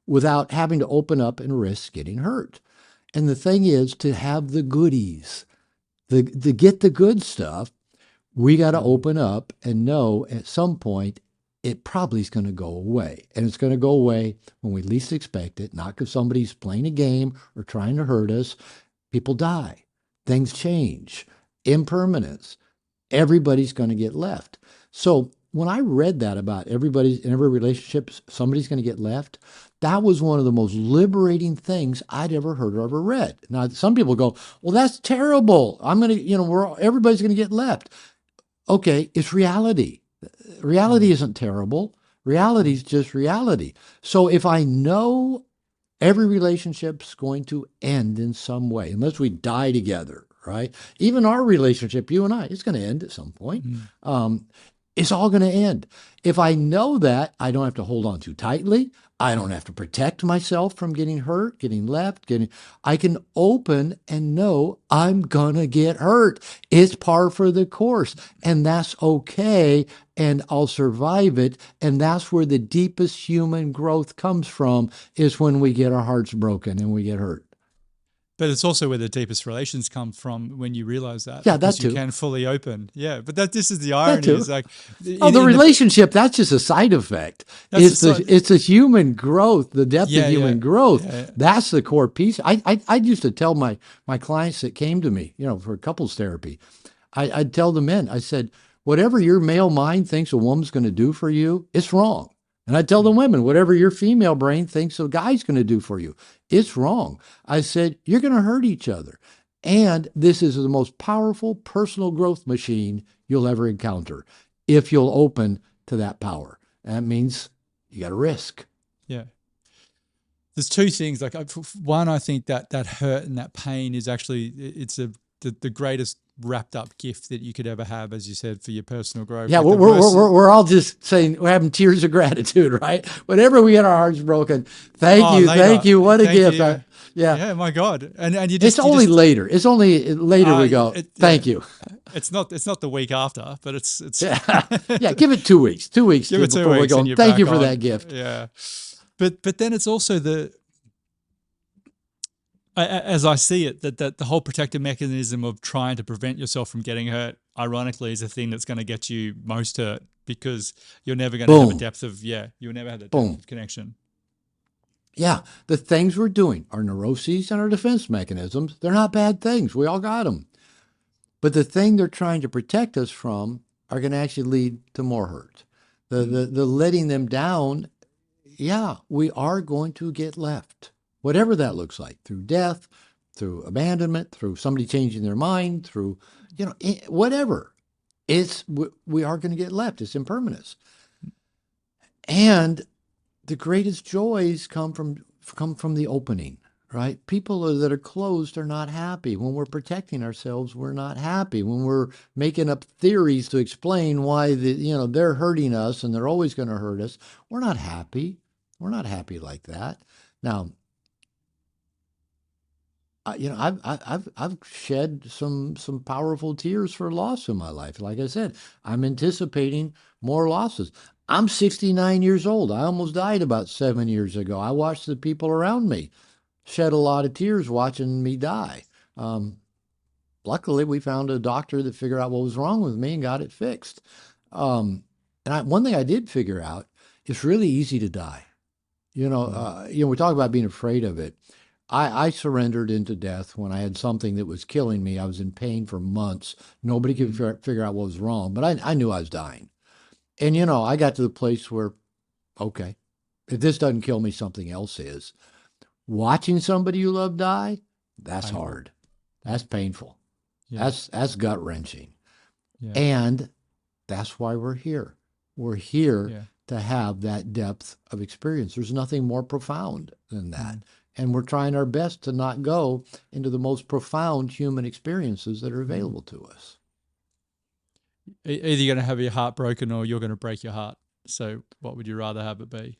[SPEAKER 1] without having to open up and risk getting hurt. And the thing is to have the goodies, to get the good stuff, we got to open up and know at some point it probably is going to go away. And it's going to go away when we least expect it, not because somebody's playing a game or trying to hurt us. People die, things change, impermanence. Everybody's going to get left. So when I read that about everybody's in every relationship, somebody's going to get left, that was one of the most liberating things I'd ever heard or ever read. Now, some people go, well, that's terrible. I'm going to, everybody's going to get left. Okay, it's reality. Reality isn't terrible. Reality is just reality. So if I know every relationship's going to end in some way, unless we die together, right? Even our relationship, you and I, it's going to end at some point. It's all going to end. If I know that, I don't have to hold on too tightly. I don't have to protect myself from getting hurt, getting left, I can open and know I'm going to get hurt. It's par for the course, and that's okay, and I'll survive it. And that's where the deepest human growth comes from, is when we get our hearts broken and we get hurt.
[SPEAKER 2] But it's also where the deepest relations come from when you realize that.
[SPEAKER 1] Yeah,
[SPEAKER 2] because
[SPEAKER 1] that too.
[SPEAKER 2] you can fully open. Yeah, but this is the
[SPEAKER 1] That
[SPEAKER 2] irony.
[SPEAKER 1] too.
[SPEAKER 2] Is like,
[SPEAKER 1] the relationship, that's just a side effect. It's the human growth, the depth of human growth. Yeah. That's the core piece. I used to tell my clients that came to me, for couples therapy, I'd tell the men, I said, whatever your male mind thinks a woman's going to do for you, it's wrong. And I tell the women, whatever your female brain thinks a guy's going to do for you, it's wrong. I said, you're going to hurt each other. And this is the most powerful personal growth machine you'll ever encounter if you'll open to that power. That means you got to risk.
[SPEAKER 2] Yeah. There's two things. Like, one, I think that hurt and that pain is actually, it's the greatest wrapped up gift that you could ever have, as you said, for your personal growth.
[SPEAKER 1] Yeah,
[SPEAKER 2] like
[SPEAKER 1] we're all just saying, we're having tears of gratitude, right? Whenever we get our hearts broken, thank you, what a gift.
[SPEAKER 2] Yeah, my God. And you just,
[SPEAKER 1] it's only later. It's only later we go, thank you.
[SPEAKER 2] It's not the week after, but it's
[SPEAKER 1] yeah, give it 2 weeks. 2 weeks
[SPEAKER 2] give it 2
[SPEAKER 1] before
[SPEAKER 2] weeks
[SPEAKER 1] we go, thank you for that gift.
[SPEAKER 2] Yeah. But then it's also as I see it, that the whole protective mechanism of trying to prevent yourself from getting hurt, ironically, is the thing that's going to get you most hurt, because you're never going to have a depth of, you'll never have that depth of connection.
[SPEAKER 1] Yeah, the things we're doing, our neuroses and our defense mechanisms, they're not bad things. We all got them. But the thing they're trying to protect us from are going to actually lead to more hurt. The letting them down, we are going to get left. Whatever that looks like, through death, through abandonment, through somebody changing their mind, through, whatever. We are going to get left. It's impermanence. And the greatest joys come from the opening, right? People that are closed are not happy. When we're protecting ourselves, we're not happy. When we're making up theories to explain why they're hurting us and they're always going to hurt us, we're not happy. We're not happy like that. Now, I've shed some powerful tears for loss in my life. Like I said, I'm anticipating more losses. I'm 69 years old. I almost died about 7 years ago. I watched the people around me shed a lot of tears watching me die. Luckily, we found a doctor that figured out what was wrong with me and got it fixed. One thing I did figure out, it's really easy to die. We talk about being afraid of it. I surrendered into death when I had something that was killing me. I was in pain for months. Nobody could figure out what was wrong, but I knew I was dying. And, I got to the place where, okay, if this doesn't kill me, something else is. Watching somebody you love die, that's hard. That's painful. Yeah. That's gut-wrenching. Yeah. And that's why we're here. We're here to have that depth of experience. There's nothing more profound than that. And we're trying our best to not go into the most profound human experiences that are available to us.
[SPEAKER 2] Either you're going to have your heart broken or you're going to break your heart. So what would you rather have it be?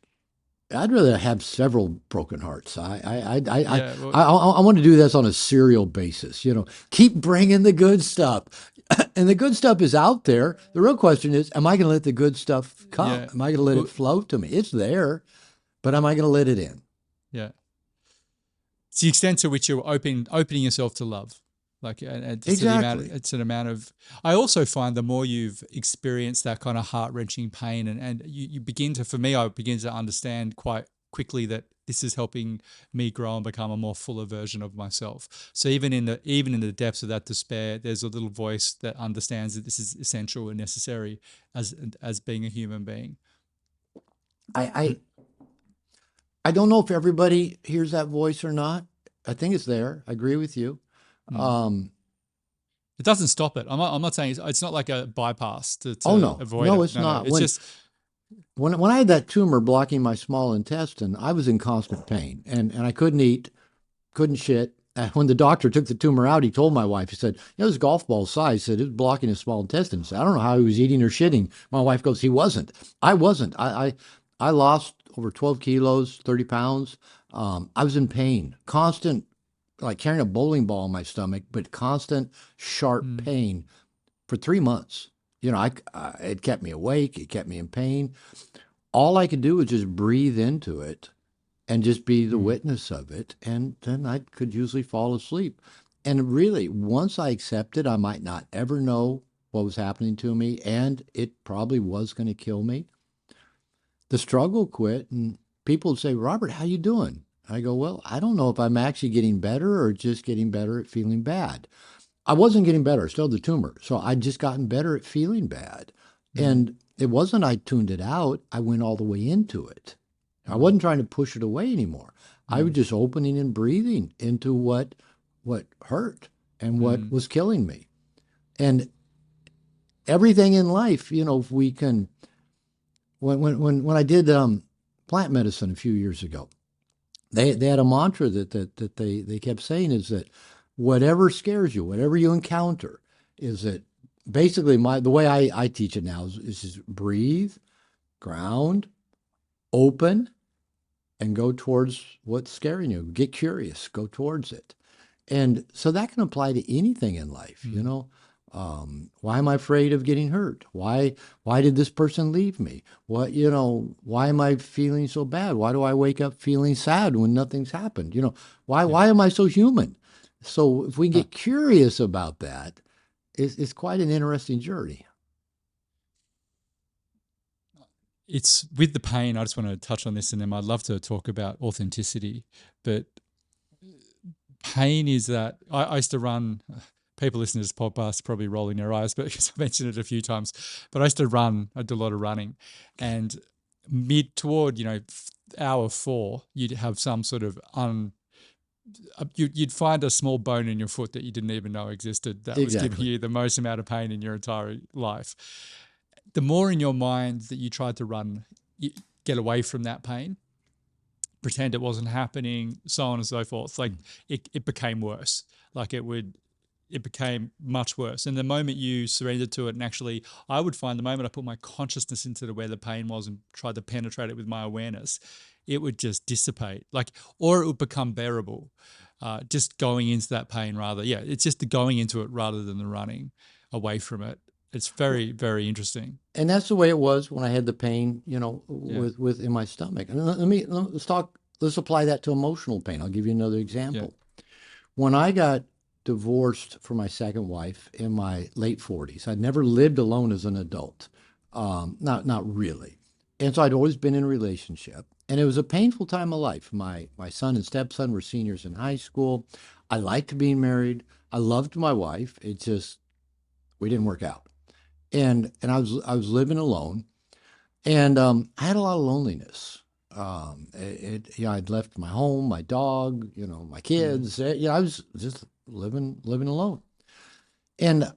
[SPEAKER 1] I'd rather have several broken hearts.
[SPEAKER 2] Yeah, well,
[SPEAKER 1] I want to do this on a serial basis. Keep bringing the good stuff, and the good stuff is out there. The real question is, am I going to let the good stuff come?
[SPEAKER 2] yeah,
[SPEAKER 1] Am I going to let
[SPEAKER 2] well,
[SPEAKER 1] it flow to me? It's there, but am I going to let it in?
[SPEAKER 2] yeah. It's the extent to which you're opening yourself to love. Like, and just to the amount,
[SPEAKER 1] Exactly.
[SPEAKER 2] it's an amount of. I also find the more you've experienced that kind of heart wrenching pain, and you begin to, for me, I begin to understand quite quickly that this is helping me grow and become a more fuller version of myself. So even in the depths of that despair, there's a little voice that understands that this is essential and necessary as being a human being.
[SPEAKER 1] I, I I don't know if everybody hears that voice or not. I think it's there. I agree with you.
[SPEAKER 2] Mm.
[SPEAKER 1] Um,
[SPEAKER 2] It doesn't stop it. I'm not saying it's not like a bypass to,
[SPEAKER 1] oh
[SPEAKER 2] to
[SPEAKER 1] no,
[SPEAKER 2] avoid
[SPEAKER 1] no,
[SPEAKER 2] it.
[SPEAKER 1] it's
[SPEAKER 2] No, no.
[SPEAKER 1] not.
[SPEAKER 2] It's
[SPEAKER 1] When
[SPEAKER 2] just,
[SPEAKER 1] when I had that tumor blocking my small intestine, I was in constant pain, and I couldn't eat, couldn't shit. When the doctor took the tumor out, he told my wife, he said, it was golf ball size. He said it was blocking his small intestine. He said, I don't know how he was eating or shitting. My wife goes, he wasn't. I wasn't. I lost over 12 kilos, 30 pounds. I was in pain, constant, like carrying a bowling ball in my stomach, but constant sharp
[SPEAKER 2] mm,
[SPEAKER 1] pain for 3 months. It kept me awake. It kept me in pain. All I could do was just breathe into it and just be the
[SPEAKER 2] mm,
[SPEAKER 1] witness of it. And then I could usually fall asleep. And really, once I accepted, I might not ever know what was happening to me, and it probably was going to kill me. The struggle quit, and people would say, Robert, how you doing? I go, well, I don't know if I'm actually getting better or just getting better at feeling bad. I wasn't getting better. I still had the tumor. So I'd just gotten better at feeling bad.
[SPEAKER 2] mm,
[SPEAKER 1] And it wasn't I tuned it out. I went all the way into it. I
[SPEAKER 2] mm,
[SPEAKER 1] wasn't trying to push it away anymore. I was
[SPEAKER 2] mm,
[SPEAKER 1] just opening and breathing into what hurt and what
[SPEAKER 2] mm,
[SPEAKER 1] was killing me. And everything in life, if we can when I did plant medicine a few years ago, they had a mantra that they kept saying is that whatever scares you, whatever you encounter, is that basically the way I teach it now is just breathe, ground, open, and go towards what's scaring you. Get curious, go towards it. And so that can apply to anything in life,
[SPEAKER 2] mm.
[SPEAKER 1] why am I afraid of getting hurt? Why did this person leave me? Why am I feeling so bad? Why do I wake up feeling sad when nothing's happened? Why
[SPEAKER 2] Yeah.
[SPEAKER 1] why am I so human? So if we
[SPEAKER 2] Huh.
[SPEAKER 1] get curious about that, it's quite an interesting journey.
[SPEAKER 2] It's with the pain. I just want to touch on this, and then I'd love to talk about authenticity. But pain is that I used to run. People listening to this podcast are probably rolling their eyes, but because I mentioned it a few times. But I used to run. I did a lot of running, and mid toward hour 4, you'd have some sort of you'd find a small bone in your foot that you didn't even know existed that was giving
[SPEAKER 1] Exactly.
[SPEAKER 2] you the most amount of pain in your entire life. The more in your mind that you tried to run, you get away from that pain, pretend it wasn't happening, so on and so forth. Like it became worse. Like it became much worse. And the moment you surrendered to it, and actually, I would find the moment I put my consciousness into where the pain was and tried to penetrate it with my awareness, it would just dissipate. Like, or it would become bearable. Just going into that pain rather. Yeah, it's just the going into it rather than the running away from it. It's very, very interesting.
[SPEAKER 1] And that's the way it was when I had the pain,
[SPEAKER 2] Yeah,
[SPEAKER 1] with in my stomach. And let's apply that to emotional pain. I'll give you another
[SPEAKER 2] yeah,
[SPEAKER 1] example. When I got divorced from my second wife in my late 40s, I'd never lived alone as an adult. Not really. And so I'd always been in a relationship. And it was a painful time of life. My son and stepson were seniors in high school. I liked being married. I loved my wife. It just we didn't work out. And I was living alone, and I had a lot of loneliness. I'd left my home, my dog, my
[SPEAKER 2] mm,
[SPEAKER 1] kids. I was just living alone. And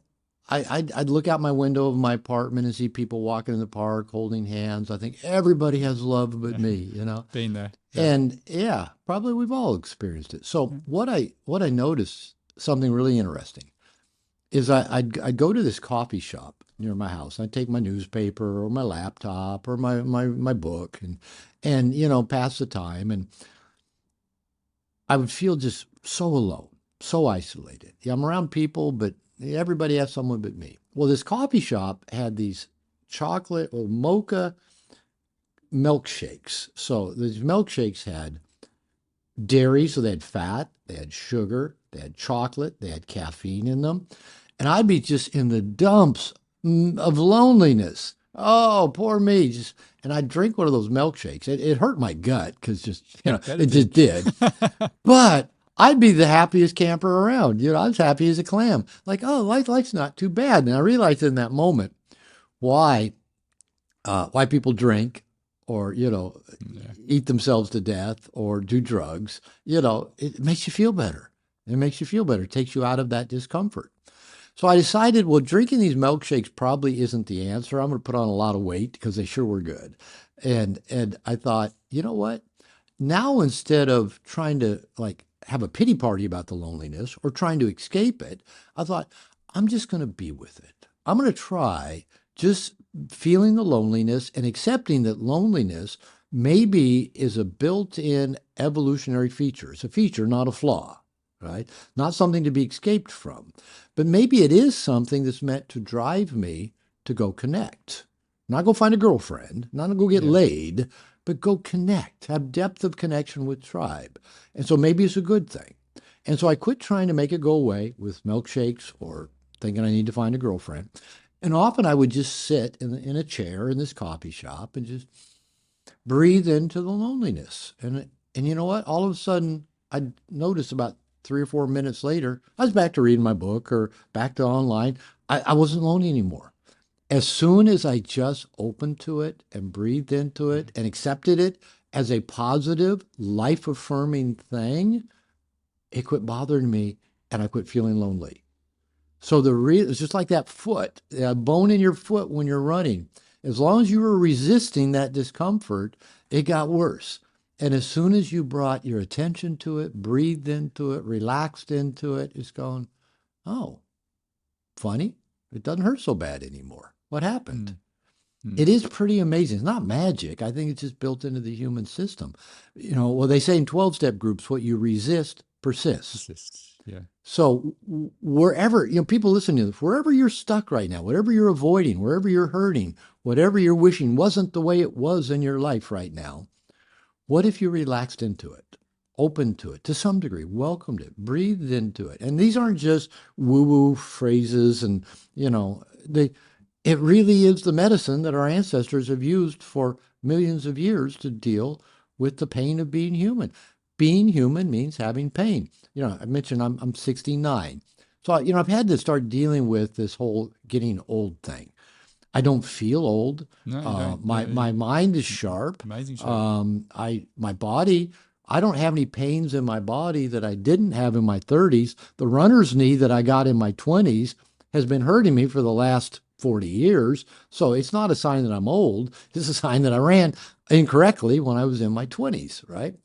[SPEAKER 1] I'd look out my window of my apartment and see people walking in the park holding hands. I think everybody has love but
[SPEAKER 2] yeah.
[SPEAKER 1] me.
[SPEAKER 2] Been there. Yeah.
[SPEAKER 1] And yeah, probably we've all experienced it. So
[SPEAKER 2] Yeah.
[SPEAKER 1] what I noticed, something really interesting. is I'd go to this coffee shop near my house. I'd take my newspaper or my laptop or my book and pass the time. And I would feel just so alone, so isolated. Yeah, I'm around people, but everybody has someone but me. Well, this coffee shop had these chocolate or mocha milkshakes. So these milkshakes had dairy, so they had fat, they had sugar, they had chocolate, they had caffeine in them. And I'd be just in the dumps of loneliness. Oh, poor me. And I'd drink one of those milkshakes. It hurt my gut because
[SPEAKER 2] Yeah, better
[SPEAKER 1] it just
[SPEAKER 2] did.
[SPEAKER 1] did. But I'd be the happiest camper around. I was happy as a clam. Like, oh, life's not too bad. And I realized in that moment why why people drink or
[SPEAKER 2] Yeah.
[SPEAKER 1] eat themselves to death or do drugs. It makes you feel better. It makes you feel better. It takes you out of that discomfort. So I decided, well, drinking these milkshakes probably isn't the answer. I'm going to put on a lot of weight because they sure were good. And I thought, you know what? Now instead of trying to like have a pity party about the loneliness or trying to escape it, I thought, I'm just going to be with it. I'm going to try just feeling the loneliness and accepting that loneliness maybe is a built-in evolutionary feature. It's a feature, not a flaw, right? Not something to be escaped from. But maybe it is something that's meant to drive me to go connect. Not go find a girlfriend, not go get
[SPEAKER 2] Yeah.
[SPEAKER 1] laid, but go connect, have depth of connection with tribe. And so maybe it's a good thing. And so I quit trying to make it go away with milkshakes or thinking I need to find a girlfriend. And often I would just sit in a chair in this coffee shop and just breathe into the loneliness. And you know what? All of a sudden, I'd notice about 3 or 4 minutes later, I was back to reading my book or back to online. I wasn't lonely anymore. As soon as I just opened to it and breathed into
[SPEAKER 2] Yeah.
[SPEAKER 1] it and accepted it as a positive, life affirming thing, it quit bothering me and I quit feeling lonely. So it's just like that foot, a bone in your foot when you're running. As long as you were resisting that discomfort, it got worse. And as soon as you brought your attention to it, breathed into it, relaxed into it, it's going, oh, funny. It doesn't hurt so bad anymore. What happened?
[SPEAKER 2] Mm, mm.
[SPEAKER 1] It is pretty amazing. It's not magic. I think it's just built into the human system. Well, they say in 12-step groups, what you resist persists.
[SPEAKER 2] Persists. Yeah.
[SPEAKER 1] So wherever, people listening to this, wherever you're stuck right now, whatever you're avoiding, wherever you're hurting, whatever you're wishing wasn't the way it was in your life right now, what if you relaxed into it, open to it to some degree, welcomed it, breathed into it? And these aren't just woo-woo phrases and, it really is the medicine that our ancestors have used for millions of years to deal with the pain of being human. Being human means having pain. I mentioned I'm 69. So, I've had to start dealing with this whole getting old thing. I don't feel old.
[SPEAKER 2] No, you don't.
[SPEAKER 1] My mind is sharp.
[SPEAKER 2] Amazing sharp.
[SPEAKER 1] My body. I don't have any pains in my body that I didn't have in my 30s. The runner's knee that I got in my 20s has been hurting me for the last 40 years. So it's not a sign that I'm old. It's a sign that I ran incorrectly when I was in my 20s, right?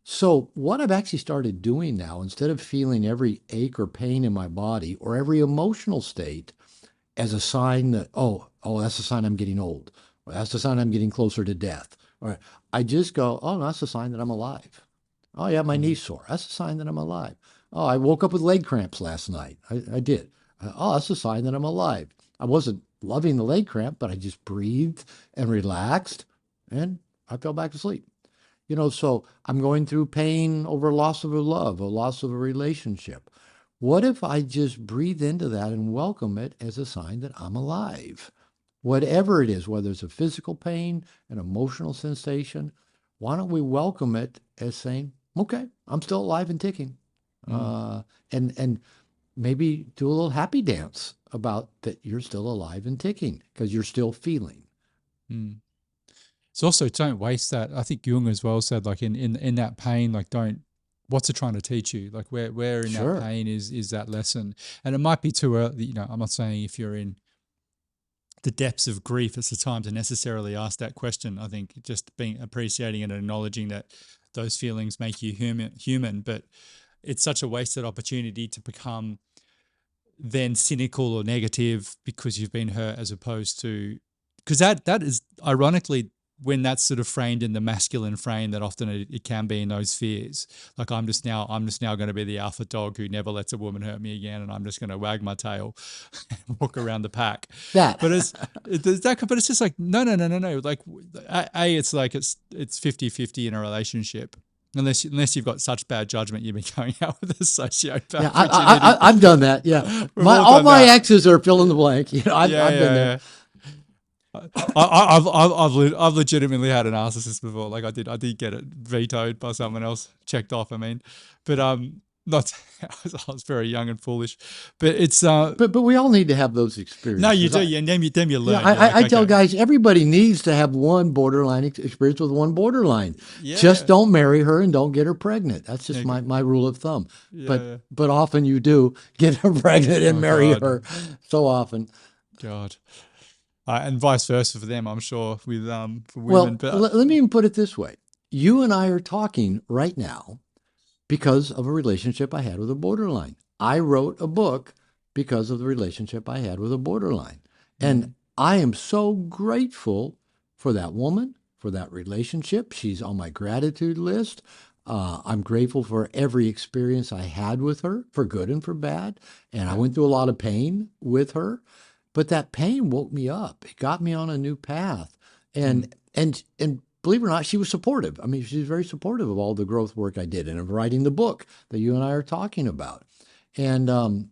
[SPEAKER 1] So what I've actually started doing now, instead of feeling every ache or pain in my body or every emotional state, as a sign that, that's a sign I'm getting old, or that's a sign I'm getting closer to death. Or I just go, oh, no, that's a sign that I'm alive. Oh, yeah, my
[SPEAKER 2] Mm,
[SPEAKER 1] knee's sore. That's a sign that I'm alive. Oh, I woke up with leg cramps last night. I did. Oh, that's a sign that I'm alive. I wasn't loving the leg cramp, but I just breathed and relaxed and I fell back to sleep. So I'm going through pain over loss of a love, a loss of a relationship. What if I just breathe into that and welcome it as a sign that I'm alive? Whatever it is, whether it's a physical pain, an emotional sensation, why don't we welcome it as saying, okay, I'm still alive and ticking.
[SPEAKER 2] mm,
[SPEAKER 1] And maybe do a little happy dance about that you're still alive and ticking because you're still feeling.
[SPEAKER 2] mm. It's also don't waste that. I think Jung as well said, like in that pain, like don't. What's it trying to teach you? Like where in that
[SPEAKER 1] Sure.
[SPEAKER 2] pain is that lesson? And it might be too early. I'm not saying if you're in the depths of grief, it's the time to necessarily ask that question. I think just being appreciating and acknowledging that those feelings make you human. But it's such a wasted opportunity to become then cynical or negative because you've been hurt, as opposed to, because that is ironically, when that's sort of framed in the masculine frame, that often it can be in those fears. Like I'm just now going to be the alpha dog who never lets a woman hurt me again, and I'm just going to wag my tail and walk around the pack.
[SPEAKER 1] That.
[SPEAKER 2] But it's just like no. Like it's like it's 50-50 in a relationship. Unless you've got such bad judgment, you've been going out with a sociopath.
[SPEAKER 1] Yeah, I've done that. Yeah, all my exes are fill in the blank. You know, I've been there.
[SPEAKER 2] I've legitimately had a narcissist before. Like I did get it vetoed by someone else, checked off. I mean, but not. I was very young and foolish, but it's
[SPEAKER 1] But we all need to have those experiences.
[SPEAKER 2] No, you do, and then you learn.
[SPEAKER 1] Yeah, I tell guys, everybody needs to have one borderline experience with one borderline.
[SPEAKER 2] Yeah.
[SPEAKER 1] Just don't marry her and don't get her pregnant. That's just my rule of thumb.
[SPEAKER 2] Yeah.
[SPEAKER 1] But often you do get her pregnant and marry her. So often.
[SPEAKER 2] God. And vice versa for them, I'm sure, with for women.
[SPEAKER 1] Well,
[SPEAKER 2] but
[SPEAKER 1] let me even put it this way. You and I are talking right now because of a relationship I had with a borderline. I wrote a book because of the relationship I had with a borderline. And I am so grateful for that woman, for that relationship. She's on my gratitude list. I'm grateful for every experience I had with her, for good and for bad. And I went through a lot of pain with her. But that pain woke me up. It got me on a new path. And believe it or not, she was supportive. I mean, she was very supportive of all the growth work I did and of writing the book that you and I are talking about. And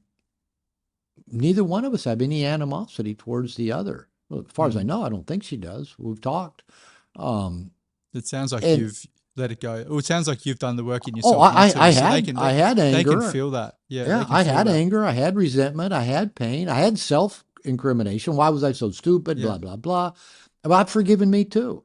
[SPEAKER 1] neither one of us have any animosity towards the other. Well, as far as I know, I don't think she does. We've talked.
[SPEAKER 2] It sounds like you've let it go. It sounds like you've done the work in yourself.
[SPEAKER 1] Oh, I had anger.
[SPEAKER 2] They can feel that. Yeah,
[SPEAKER 1] I had anger. I had resentment. I had pain. I had self-incrimination. Why was I so stupid? Blah, blah, blah. But I've forgiven me too.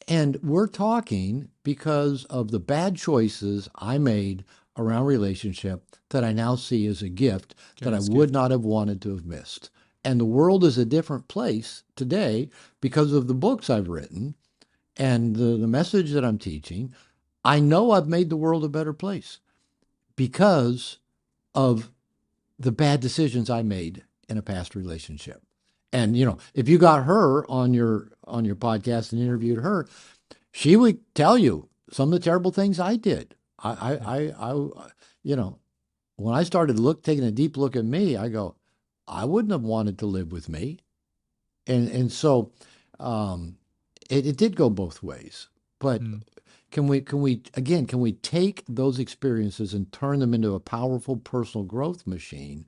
[SPEAKER 1] And we're talking because of the bad choices I made around relationship that I now see as a gift that I would not have wanted to have missed. And the world is a different place today because of the books I've written and the message that I'm teaching. I know I've made the world a better place because of the bad decisions I made in a past relationship. And if you got her on your podcast and interviewed her, she would tell you some of the terrible things I did. When I started taking a deep look at me, I go, I wouldn't have wanted to live with me. And so it did go both ways. But can we take those experiences and turn them into a powerful personal growth machine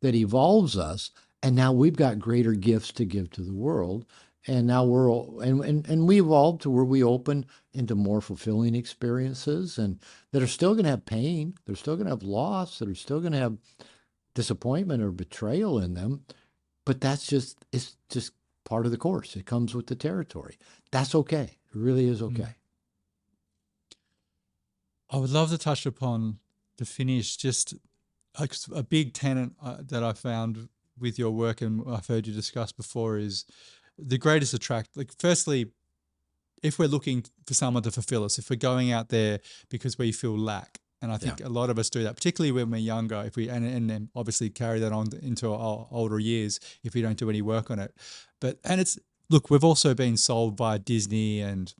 [SPEAKER 1] that evolves us? And now we've got greater gifts to give to the world. And now we evolved to where we open into more fulfilling experiences and that are still going to have pain. They're still going to have loss. That are still going to have disappointment or betrayal in them. But it's just part of the course. It comes with the territory. That's okay. It really is okay.
[SPEAKER 2] I would love to touch upon, to finish, just a big tenet that I found with your work and I've heard you discuss before is the greatest firstly, if we're looking for someone to fulfill us, if we're going out there because we feel lack, and I think a lot of us do that, particularly when we're younger, if we and then obviously carry that on into our older years if we don't do any work on it. We've also been sold by Disney and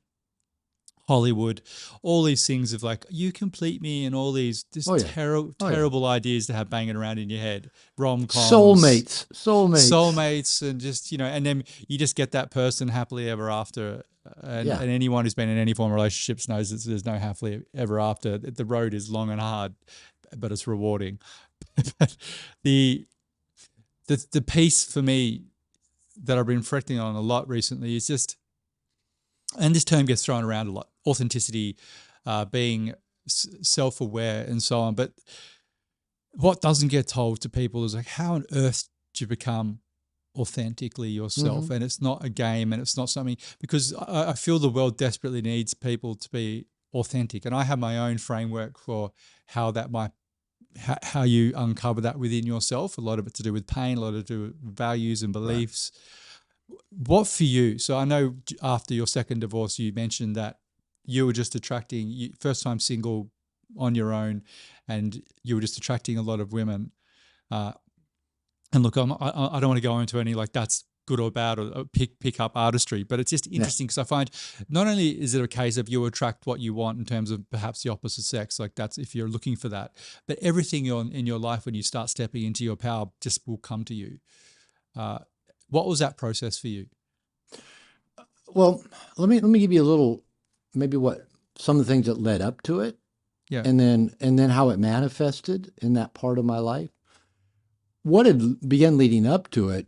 [SPEAKER 2] Hollywood, all these things of like, you complete me, and all these terrible ideas to have banging around in your head. Rom-coms. Soulmates, and just, and then you just get that person happily ever after. And anyone who's been in any form of relationships knows that there's no happily ever after. The road is long and hard, but it's rewarding. But the piece for me that I've been reflecting on a lot recently is just, and this term gets thrown around a lot, authenticity, being self-aware and so on. But what doesn't get told to people is like, how on earth do you become authentically yourself? And it's not a game, and it's not something, because I feel the world desperately needs people to be authentic. And I have my own framework for how that might, how you uncover that within yourself. A lot of it to do with pain, a lot of it to do with values and beliefs. Right. What for you? So I know after your second divorce, you mentioned that you were just attracting, first time single on your own, and you were just attracting a lot of women. And look, I don't want to go into any like that's good or bad or pick up artistry, but it's just
[SPEAKER 1] Yeah.
[SPEAKER 2] interesting because I find not only is it a case of you attract what you want in terms of perhaps the opposite sex, like that's if you're looking for that, but everything in your life when you start stepping into your power just will come to you. Uh, what was that process for you?
[SPEAKER 1] Well, let me give you a little, maybe what some of the things that led up to it,
[SPEAKER 2] Yeah.
[SPEAKER 1] and then how it manifested in that part of my life. What had began leading up to it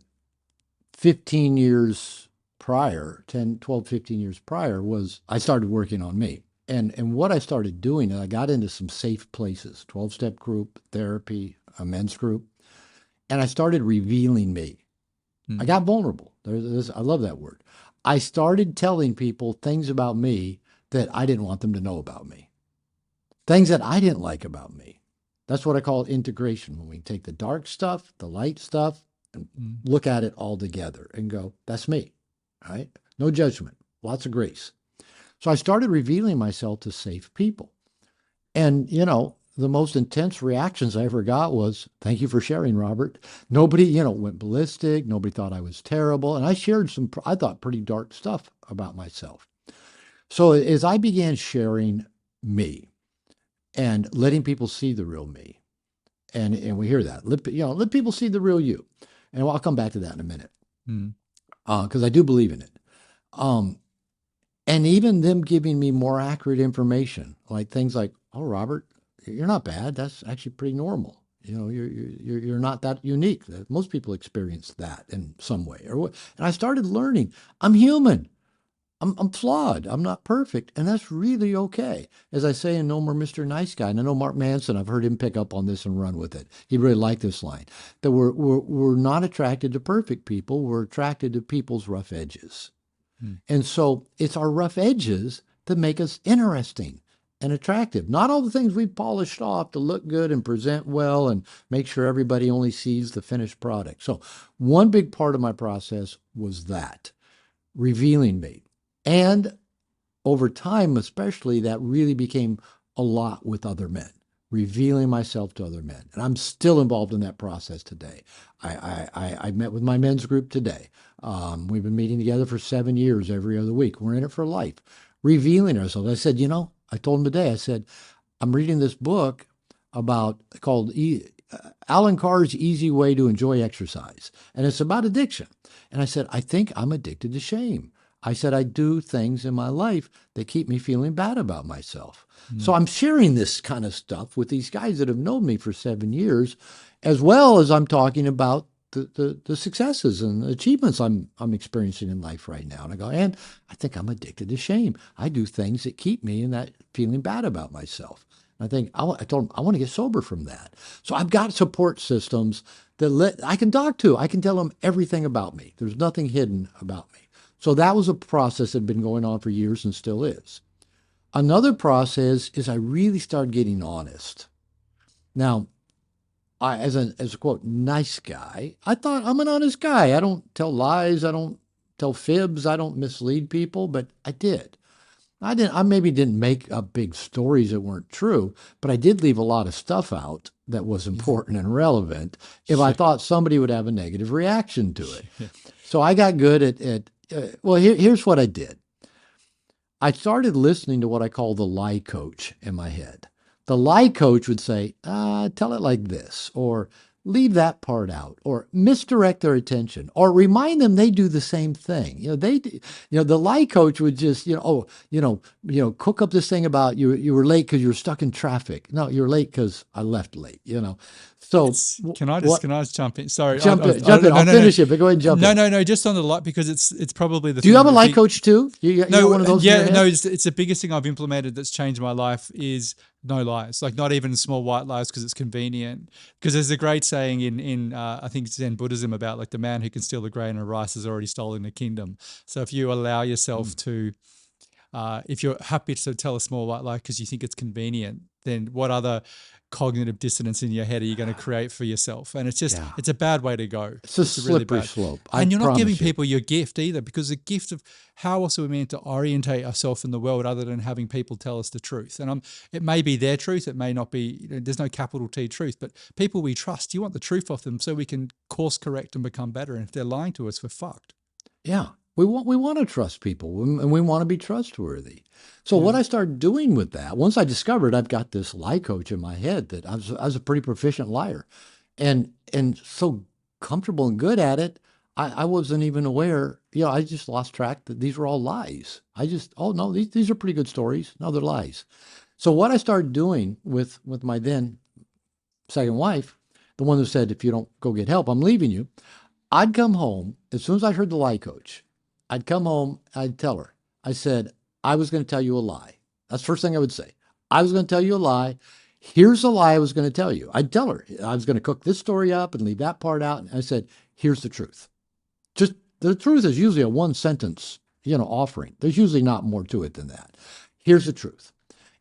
[SPEAKER 1] 15 years prior, 10, 12, 15 years prior, was I started working on me. And what I started doing is I got into some safe places, 12-step group, therapy, a men's group, and I started revealing me. I
[SPEAKER 2] Mm.
[SPEAKER 1] got vulnerable. I love that word. I started telling people things about me that I didn't want them to know about me, things that I didn't like about me. That's what I call integration, when we take the dark stuff, the light stuff, and
[SPEAKER 2] Mm.
[SPEAKER 1] look at it all together and go, that's me, right? No judgment, lots of grace. So I started revealing myself to safe people. And, the most intense reactions I ever got was, thank you for sharing, Robert. Nobody, went ballistic. Nobody thought I was terrible. And I shared some, I thought, pretty dark stuff about myself. So as I began sharing me and letting people see the real me, and we hear that, let people see the real you. And I'll come back to that in a minute,
[SPEAKER 2] Mm.
[SPEAKER 1] because I do believe in it. Um, and even them giving me more accurate information, like things like, "Oh, Robert, you're not bad. That's actually pretty normal. You're not that unique. Most people experience that in some way." Or what? And I started learning. I'm human. I'm flawed. I'm not perfect, and that's really okay. As I say in No More Mr. Nice Guy, and I know Mark Manson, I've heard him pick up on this and run with it. He really liked this line, that we're not attracted to perfect people. We're attracted to people's rough edges.
[SPEAKER 2] Mm.
[SPEAKER 1] And so it's our rough edges that make us interesting and attractive. Not all the things we've polished off to look good and present well and make sure everybody only sees the finished product. So, one big part of my process was that revealing me. And over time, especially, that really became a lot with other men, revealing myself to other men. And I'm still involved in that process today. I met with my men's group today. We've been meeting together for 7 years every other week. We're in it for life, revealing ourselves. I said, I told him today, I said, I'm reading this book called Alan Carr's Easy Way to Enjoy Exercise. And it's about addiction. And I said, I think I'm addicted to shame. I said, I do things in my life that keep me feeling bad about myself. So
[SPEAKER 2] Mm.
[SPEAKER 1] I'm sharing this kind of stuff with these guys that have known me for 7 years, as well as I'm talking about the successes and achievements I'm experiencing in life right now. And I go, and I think I'm addicted to shame. I do things that keep me in that feeling bad about myself. I think I told him I want to get sober from that. So I've got support systems that I can talk to. I can tell them everything about me. There's nothing hidden about me. So that was a process that had been going on for years and still is. Another process is I really started getting honest. Now, as a quote nice guy, I thought I'm an honest guy. I don't tell lies. I don't tell fibs. I don't mislead people, but I did. I maybe didn't make up big stories that weren't true, but I did leave a lot of stuff out that was important and relevant if I
[SPEAKER 2] Yeah.
[SPEAKER 1] thought somebody would have a negative reaction to it.
[SPEAKER 2] Yeah.
[SPEAKER 1] So I got good well, here's what I did. I started listening to what I call the lie coach in my head. The lie coach would say, tell it like this, or leave that part out, or misdirect their attention, or remind them they do the same thing. The lie coach would just, cook up this thing about you were late because you were stuck in traffic. No, you're late because I left late. So what?
[SPEAKER 2] Can I just jump in? Sorry,
[SPEAKER 1] Jump in.
[SPEAKER 2] no,
[SPEAKER 1] I'll
[SPEAKER 2] no, no,
[SPEAKER 1] finish it, but go ahead and jump in.
[SPEAKER 2] no. Just on the light because it's probably the
[SPEAKER 1] Do you have
[SPEAKER 2] thing
[SPEAKER 1] a
[SPEAKER 2] the
[SPEAKER 1] lie
[SPEAKER 2] big
[SPEAKER 1] coach too? You got
[SPEAKER 2] no
[SPEAKER 1] one of those in your
[SPEAKER 2] yeah no
[SPEAKER 1] head?
[SPEAKER 2] it's the biggest thing I've implemented that's changed my life is no lies, like not even small white lies because it's convenient. Because there's a great saying in I think Zen Buddhism about like the man who can steal the grain of rice has already stolen the kingdom. So if you allow yourself to if you're happy to tell a small white lie because you think it's convenient, then what other cognitive dissonance in your head are you going to create for yourself? And it's just,
[SPEAKER 1] Yeah.
[SPEAKER 2] it's a bad way to go.
[SPEAKER 1] It's a
[SPEAKER 2] It's a really
[SPEAKER 1] slippery
[SPEAKER 2] bad.
[SPEAKER 1] slope. I
[SPEAKER 2] And you're not giving
[SPEAKER 1] promise you.
[SPEAKER 2] people your gift either, because the gift of how else are we meant to orientate ourselves in the world other than having people tell us the truth? And it may be their truth. It may not be, there's no capital T truth, but people we trust, you want the truth off them so we can course correct and become better. And if they're lying to us, we're fucked.
[SPEAKER 1] Yeah. We want to trust people and we want to be trustworthy. So
[SPEAKER 2] Yeah.
[SPEAKER 1] what I started doing with that, once I discovered I've got this lie coach in my head that I was a pretty proficient liar and so comfortable and good at it, I wasn't even aware, I just lost track that these were all lies. Oh no, these are pretty good stories. No, they're lies. So what I started doing with my then second wife, the one who said, if you don't go get help, I'm leaving you. I'd come home as soon as I heard the lie coach. I'd come home, I'd tell her, I said, I was going to tell you a lie. That's the first thing I would say. I was going to tell you a lie. Here's the lie I was going to tell you. I'd tell her I was going to cook this story up and leave that part out. And I said, here's the truth. Just the truth is usually a one sentence, offering. There's usually not more to it than that. Here's the truth.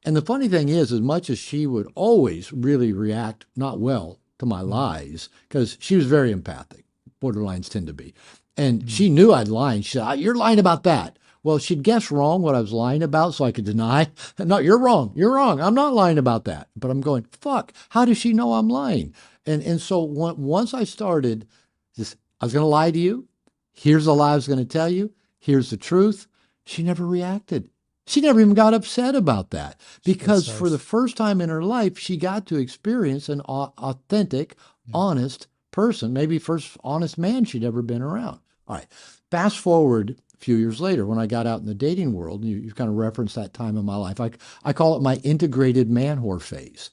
[SPEAKER 1] And the funny thing is, as much as she would always really react not well to my lies, because she was very empathic, borderlines tend to be. And she knew I'd lied. She said, you're lying about that. Well, she'd guess wrong what I was lying about so I could deny. No, you're wrong. You're wrong. I'm not lying about that. But I'm going, fuck, how does she know I'm lying? And so once I started this, I was going to lie to you. Here's the lie I was going to tell you. Here's the truth. She never reacted. She never even got upset about that because for the first time in her life, she got to experience an authentic, honest person, maybe first honest man she'd ever been around. All right. Fast forward a few years later when I got out in the dating world, and you've kind of referenced that time in my life. I call it my integrated man whore phase.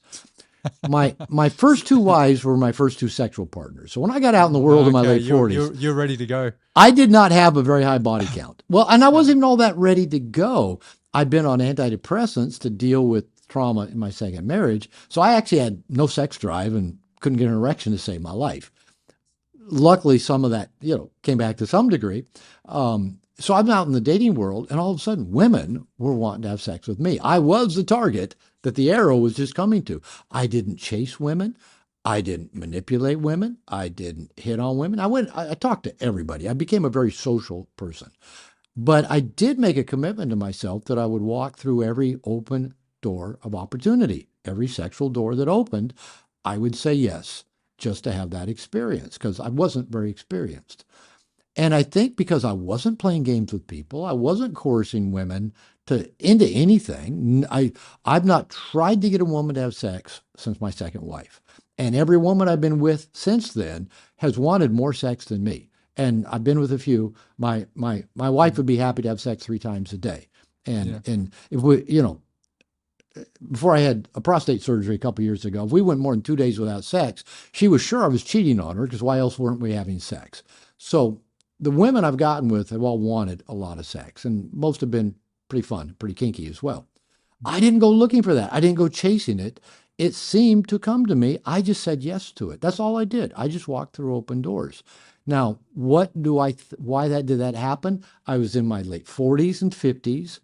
[SPEAKER 1] My first two wives were my first two sexual partners. So when I got out in the world in my late 40s,
[SPEAKER 2] you're ready to go.
[SPEAKER 1] I did not have a very high body count. Well, and I wasn't even all that ready to go. I'd been on antidepressants to deal with trauma in my second marriage. So I actually had no sex drive and couldn't get an erection to save my life. Luckily, some of that, came back to some degree. So I'm out in the dating world, and all of a sudden, women were wanting to have sex with me. I was the target that the arrow was just coming to. I didn't chase women. I didn't manipulate women. I didn't hit on women. I talked to everybody. I became a very social person. But I did make a commitment to myself that I would walk through every open door of opportunity. Every sexual door that opened, I would say yes, just to have that experience, because I wasn't very experienced. And I think because I wasn't playing games with people, I wasn't coercing women into anything. I've not tried to get a woman to have sex since my second wife. And every woman I've been with since then has wanted more sex than me. And I've been with a few. My wife would be happy to have sex 3 times a day. And if we, before I had a prostate surgery a couple years ago, if we went more than 2 days without sex, she was sure I was cheating on her, because why else weren't we having sex? So the women I've gotten with have all wanted a lot of sex, and most have been pretty fun, pretty kinky as well. I didn't go looking for that. I didn't go chasing it. It seemed to come to me. I just said yes to it. That's all I did. I just walked through open doors. Now, why did that happen? I was in my late 40s and 50s,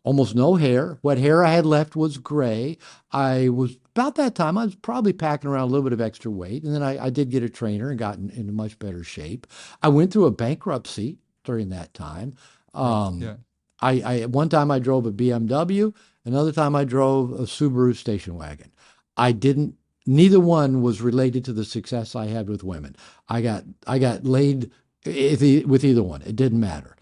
[SPEAKER 1] almost no hair. What hair I had left was gray. About that time, I was probably packing around a little bit of extra weight. And then I did get a trainer and got into much better shape. I went through a bankruptcy during that time. One time I drove a BMW. Another time I drove a Subaru station wagon. Neither one was related to the success I had with women. I got laid with either one. It didn't matter.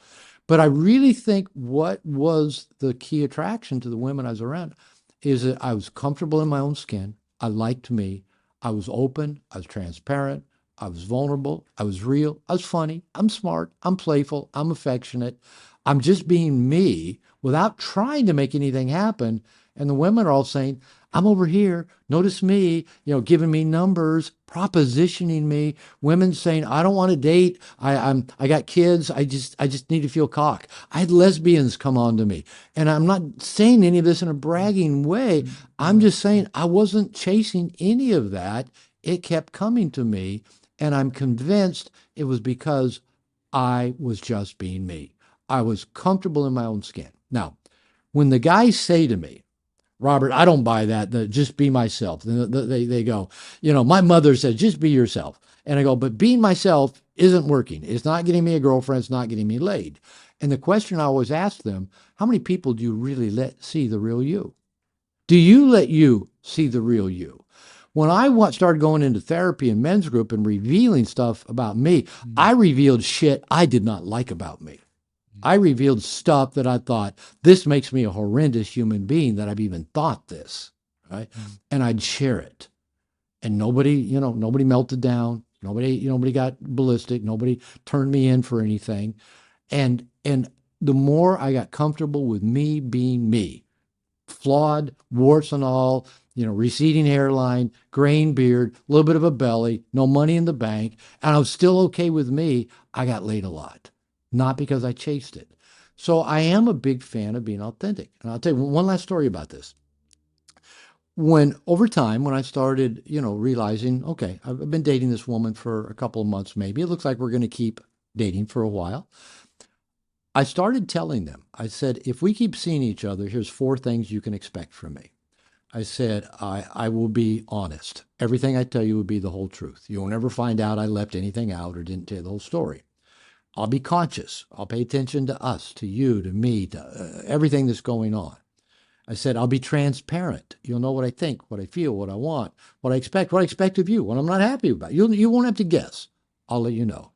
[SPEAKER 1] But I really think what was the key attraction to the women I was around is that I was comfortable in my own skin. I liked me. I was open. I was transparent. I was vulnerable. I was real. I was funny. I'm smart. I'm playful. I'm affectionate. I'm just being me without trying to make anything happen. And the women are all saying, I'm over here. Notice me, giving me numbers, propositioning me. Women saying, I don't want to date. I got kids. I just need to feel cock. I had lesbians come on to me. And I'm not saying any of this in a bragging way. I'm just saying I wasn't chasing any of that. It kept coming to me. And I'm convinced it was because I was just being me. I was comfortable in my own skin. Now, when the guys say to me, Robert, I don't buy that. Just be myself. They go, my mother said, just be yourself. And I go, but being myself isn't working. It's not getting me a girlfriend. It's not getting me laid. And the question I always ask them, how many people do you really let see the real you? Do you let you see the real you? When I started going into therapy and men's group and revealing stuff about me, I revealed shit I did not like about me. I revealed stuff that I thought, this makes me a horrendous human being that I've even thought this, right? And I'd share it. And nobody melted down. Nobody got ballistic. Nobody turned me in for anything. And the more I got comfortable with me being me, flawed, warts and all, receding hairline, graying beard, a little bit of a belly, no money in the bank, and I was still okay with me, I got laid a lot. Not because I chased it. So I am a big fan of being authentic. And I'll tell you one last story about this. Over time, when I started, realizing, okay, I've been dating this woman for a couple of months, maybe it looks like we're going to keep dating for a while. I started telling them, I said, if we keep seeing each other, here's 4 things you can expect from me. I said, I will be honest. Everything I tell you will be the whole truth. You'll never find out I left anything out or didn't tell you the whole story. I'll be conscious. I'll pay attention to us, to you, to me, to everything that's going on. I said, I'll be transparent. You'll know what I think, what I feel, what I want, what I expect of you, what I'm not happy about. You won't have to guess. I'll let you know.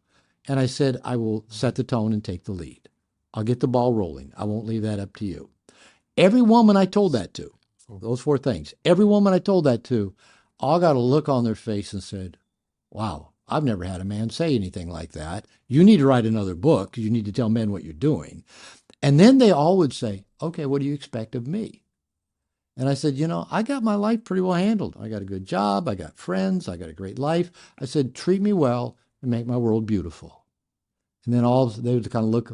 [SPEAKER 1] And I said, I will set the tone and take the lead. I'll get the ball rolling. I won't leave that up to you. Every woman I told that to, those 4 things, every woman I told that to, all got a look on their face and said, wow, I've never had a man say anything like that. You need to write another book. You need to tell men what you're doing. And then they all would say, okay, what do you expect of me? And I said, I got my life pretty well handled. I got a good job. I got friends. I got a great life. I said, treat me well and make my world beautiful. And then they would kind of look,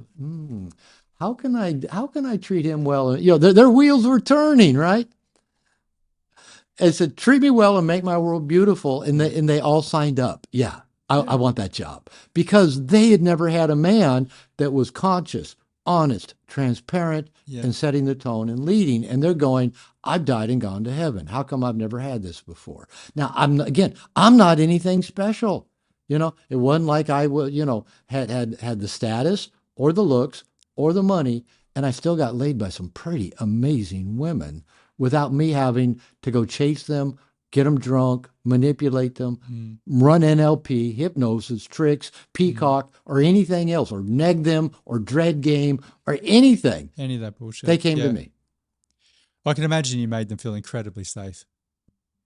[SPEAKER 1] how can I treat him well? Their wheels were turning, right? And said, treat me well and make my world beautiful. And they all signed up. Yeah, I want that job. Because they had never had a man that was conscious, honest, transparent, and setting the tone and leading. And they're going, I've died and gone to heaven. How come I've never had this before? Now, I'm not anything special. It wasn't like I had the status or the looks or the money. And I still got laid by some pretty amazing women without me having to go chase them, get them drunk, manipulate them, run NLP, hypnosis, tricks, peacock, or anything else, or neg them, or dread game, or anything.
[SPEAKER 2] Any of that bullshit.
[SPEAKER 1] They came to me.
[SPEAKER 2] I can imagine you made them feel incredibly safe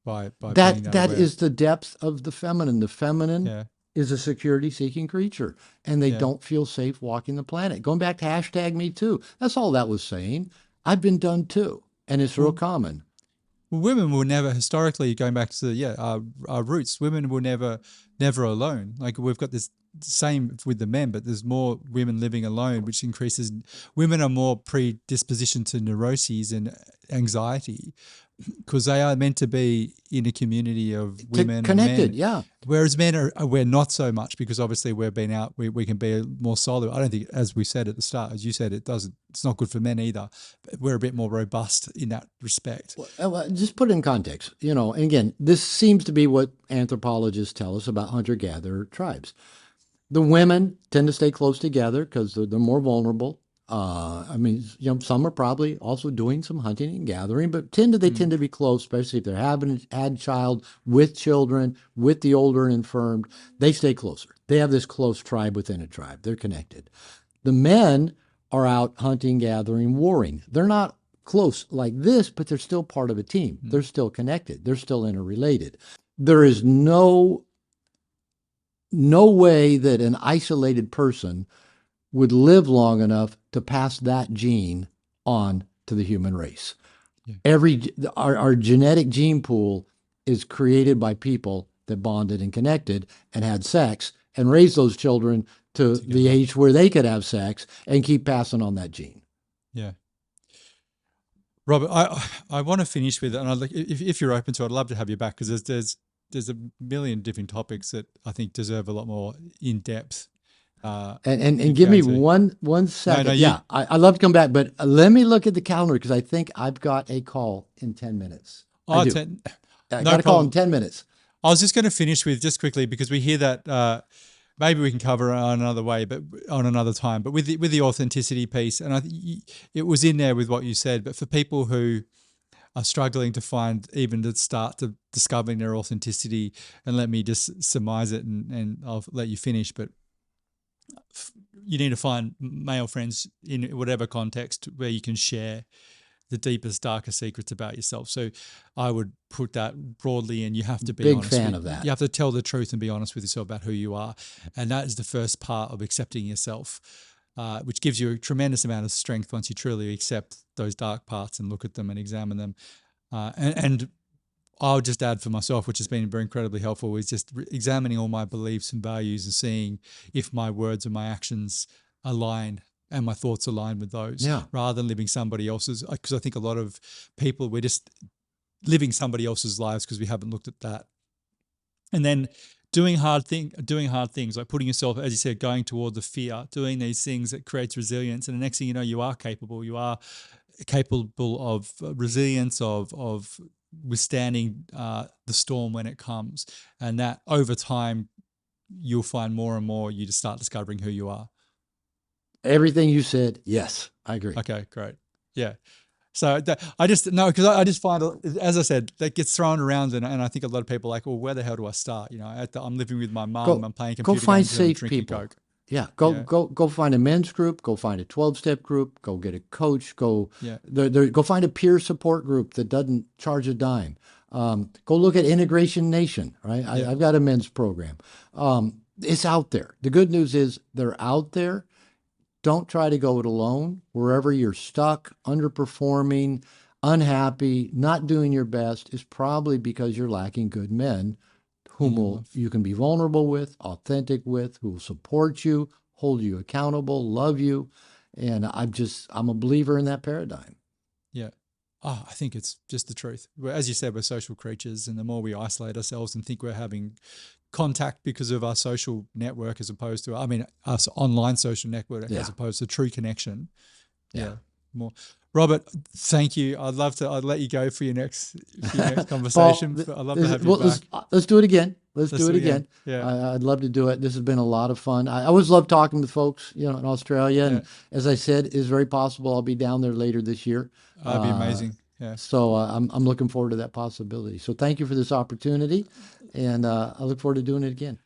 [SPEAKER 2] by being
[SPEAKER 1] that
[SPEAKER 2] aware.
[SPEAKER 1] is the depth of the feminine. The feminine is a security-seeking creature, and they don't feel safe walking the planet. Going back to #MeToo, that's all that was saying. I've been done too. And it's real common.
[SPEAKER 2] Well, women were never, historically, going back to our roots, women were never alone. Like we've got this same with the men, but there's more women living alone, which increases. Women are more predispositioned to neuroses and anxiety because they are meant to be in a community of women
[SPEAKER 1] connected,
[SPEAKER 2] and men. Whereas men we're not so much because obviously we've been out. We can be more solo. I don't think, as we said at the start, as you said, it's not good for men either. But we're a bit more robust in that respect.
[SPEAKER 1] Well, just put it in context, and again, this seems to be what anthropologists tell us about hunter-gatherer tribes. The women tend to stay close together because they're more vulnerable. Some are probably also doing some hunting and gathering, but they tend to be close, especially if they're having had a child with children, with the older and infirmed. They stay closer. They have this close tribe within a tribe. They're connected. The men are out hunting, gathering, warring. They're not close like this, but they're still part of a team. They're still connected. They're still interrelated. There is no way that an isolated person would live long enough to pass that gene on to the human race. Our genetic gene pool is created by people that bonded and connected and had sex and raised those children to the age where they could have sex and keep passing on that gene.
[SPEAKER 2] Yeah. Robert, I want to finish with, and if you're open to it, I'd love to have you back because there's a million different topics that I think deserve a lot more in-depth
[SPEAKER 1] And
[SPEAKER 2] keep
[SPEAKER 1] give me
[SPEAKER 2] going to.
[SPEAKER 1] one
[SPEAKER 2] No,
[SPEAKER 1] second.
[SPEAKER 2] you.
[SPEAKER 1] Yeah, I'd love to come back, but let me look at the calendar because I think I've got a call in 10 minutes. I
[SPEAKER 2] Oh,
[SPEAKER 1] do. I
[SPEAKER 2] no
[SPEAKER 1] got a call in
[SPEAKER 2] problem.
[SPEAKER 1] 10 minutes.
[SPEAKER 2] I was just going to finish with just quickly because we hear that maybe we can cover it on another way, but on another time. But with the authenticity piece, and it was in there with what you said. But for people who are struggling to find even to start to discovering their authenticity, and let me just surmise it, and I'll let you finish. But you need to find male friends in whatever context where you can share the deepest, darkest secrets about yourself. So I would put that broadly, and you have to be
[SPEAKER 1] Big
[SPEAKER 2] honest.
[SPEAKER 1] fan of that.
[SPEAKER 2] You have to tell the truth and be honest with yourself about who you are. And that is the first part of accepting yourself, which gives you a tremendous amount of strength once you truly accept those dark parts and look at them and examine them. And I'll just add for myself, which has been very incredibly helpful, is just examining all my beliefs and values and seeing if my words and my actions align and my thoughts align with those,
[SPEAKER 1] Yeah.
[SPEAKER 2] rather than living somebody else's. Because I think a lot of people, we're just living somebody else's lives because we haven't looked at that. And then doing hard things, like putting yourself, as you said, going toward the fear, doing these things that creates resilience. And the next thing you know, you are capable of resilience, of withstanding the storm when it comes. And that over time, you'll find more and more you just start discovering who you are.
[SPEAKER 1] Everything you said, yes, I agree.
[SPEAKER 2] Okay, great. Yeah. So I just no, because I just find, as I said, that gets thrown around, and I think a lot of people are like, well, where the hell do I start? You know, I'm living with my mum, I'm playing
[SPEAKER 1] Go
[SPEAKER 2] computer
[SPEAKER 1] find
[SPEAKER 2] games, and I'm
[SPEAKER 1] safe
[SPEAKER 2] drinking
[SPEAKER 1] people.
[SPEAKER 2] Coke.
[SPEAKER 1] Yeah,
[SPEAKER 2] Yeah.
[SPEAKER 1] go find a men's group. Go find a 12-step group. Go get a coach.
[SPEAKER 2] Yeah.
[SPEAKER 1] Go find a peer support group that doesn't charge a dime. Go look at Integration Nation. Right,
[SPEAKER 2] Yeah.
[SPEAKER 1] I've got a men's program. It's out there. The good news is they're out there. Don't try to go it alone. Wherever you're stuck, underperforming, unhappy, not doing your best, is probably because you're lacking good men
[SPEAKER 2] In
[SPEAKER 1] whom
[SPEAKER 2] your life.
[SPEAKER 1] you can be vulnerable with, authentic with, who will support you, hold you accountable, love you. And I'm a believer in that paradigm.
[SPEAKER 2] Yeah. Oh, I think it's just the truth. As you said, we're social creatures, and the more we isolate ourselves and think we're having contact because of our social network, as opposed to, us online social network,
[SPEAKER 1] Yeah.
[SPEAKER 2] as opposed to true connection.
[SPEAKER 1] Yeah.
[SPEAKER 2] More. Robert, thank you. I'd let you go for your next
[SPEAKER 1] Paul,
[SPEAKER 2] conversation. I'd love to have you back.
[SPEAKER 1] let's do it again. Let's do it again.
[SPEAKER 2] Yeah.
[SPEAKER 1] I'd love to do it. This has been a lot of fun. I always love talking to folks, in Australia.
[SPEAKER 2] Yeah.
[SPEAKER 1] And as I said, it's very possible I'll be down there later this year.
[SPEAKER 2] That'd be amazing. Yeah.
[SPEAKER 1] So I'm looking forward to that possibility. So thank you for this opportunity, and I look forward to doing it again.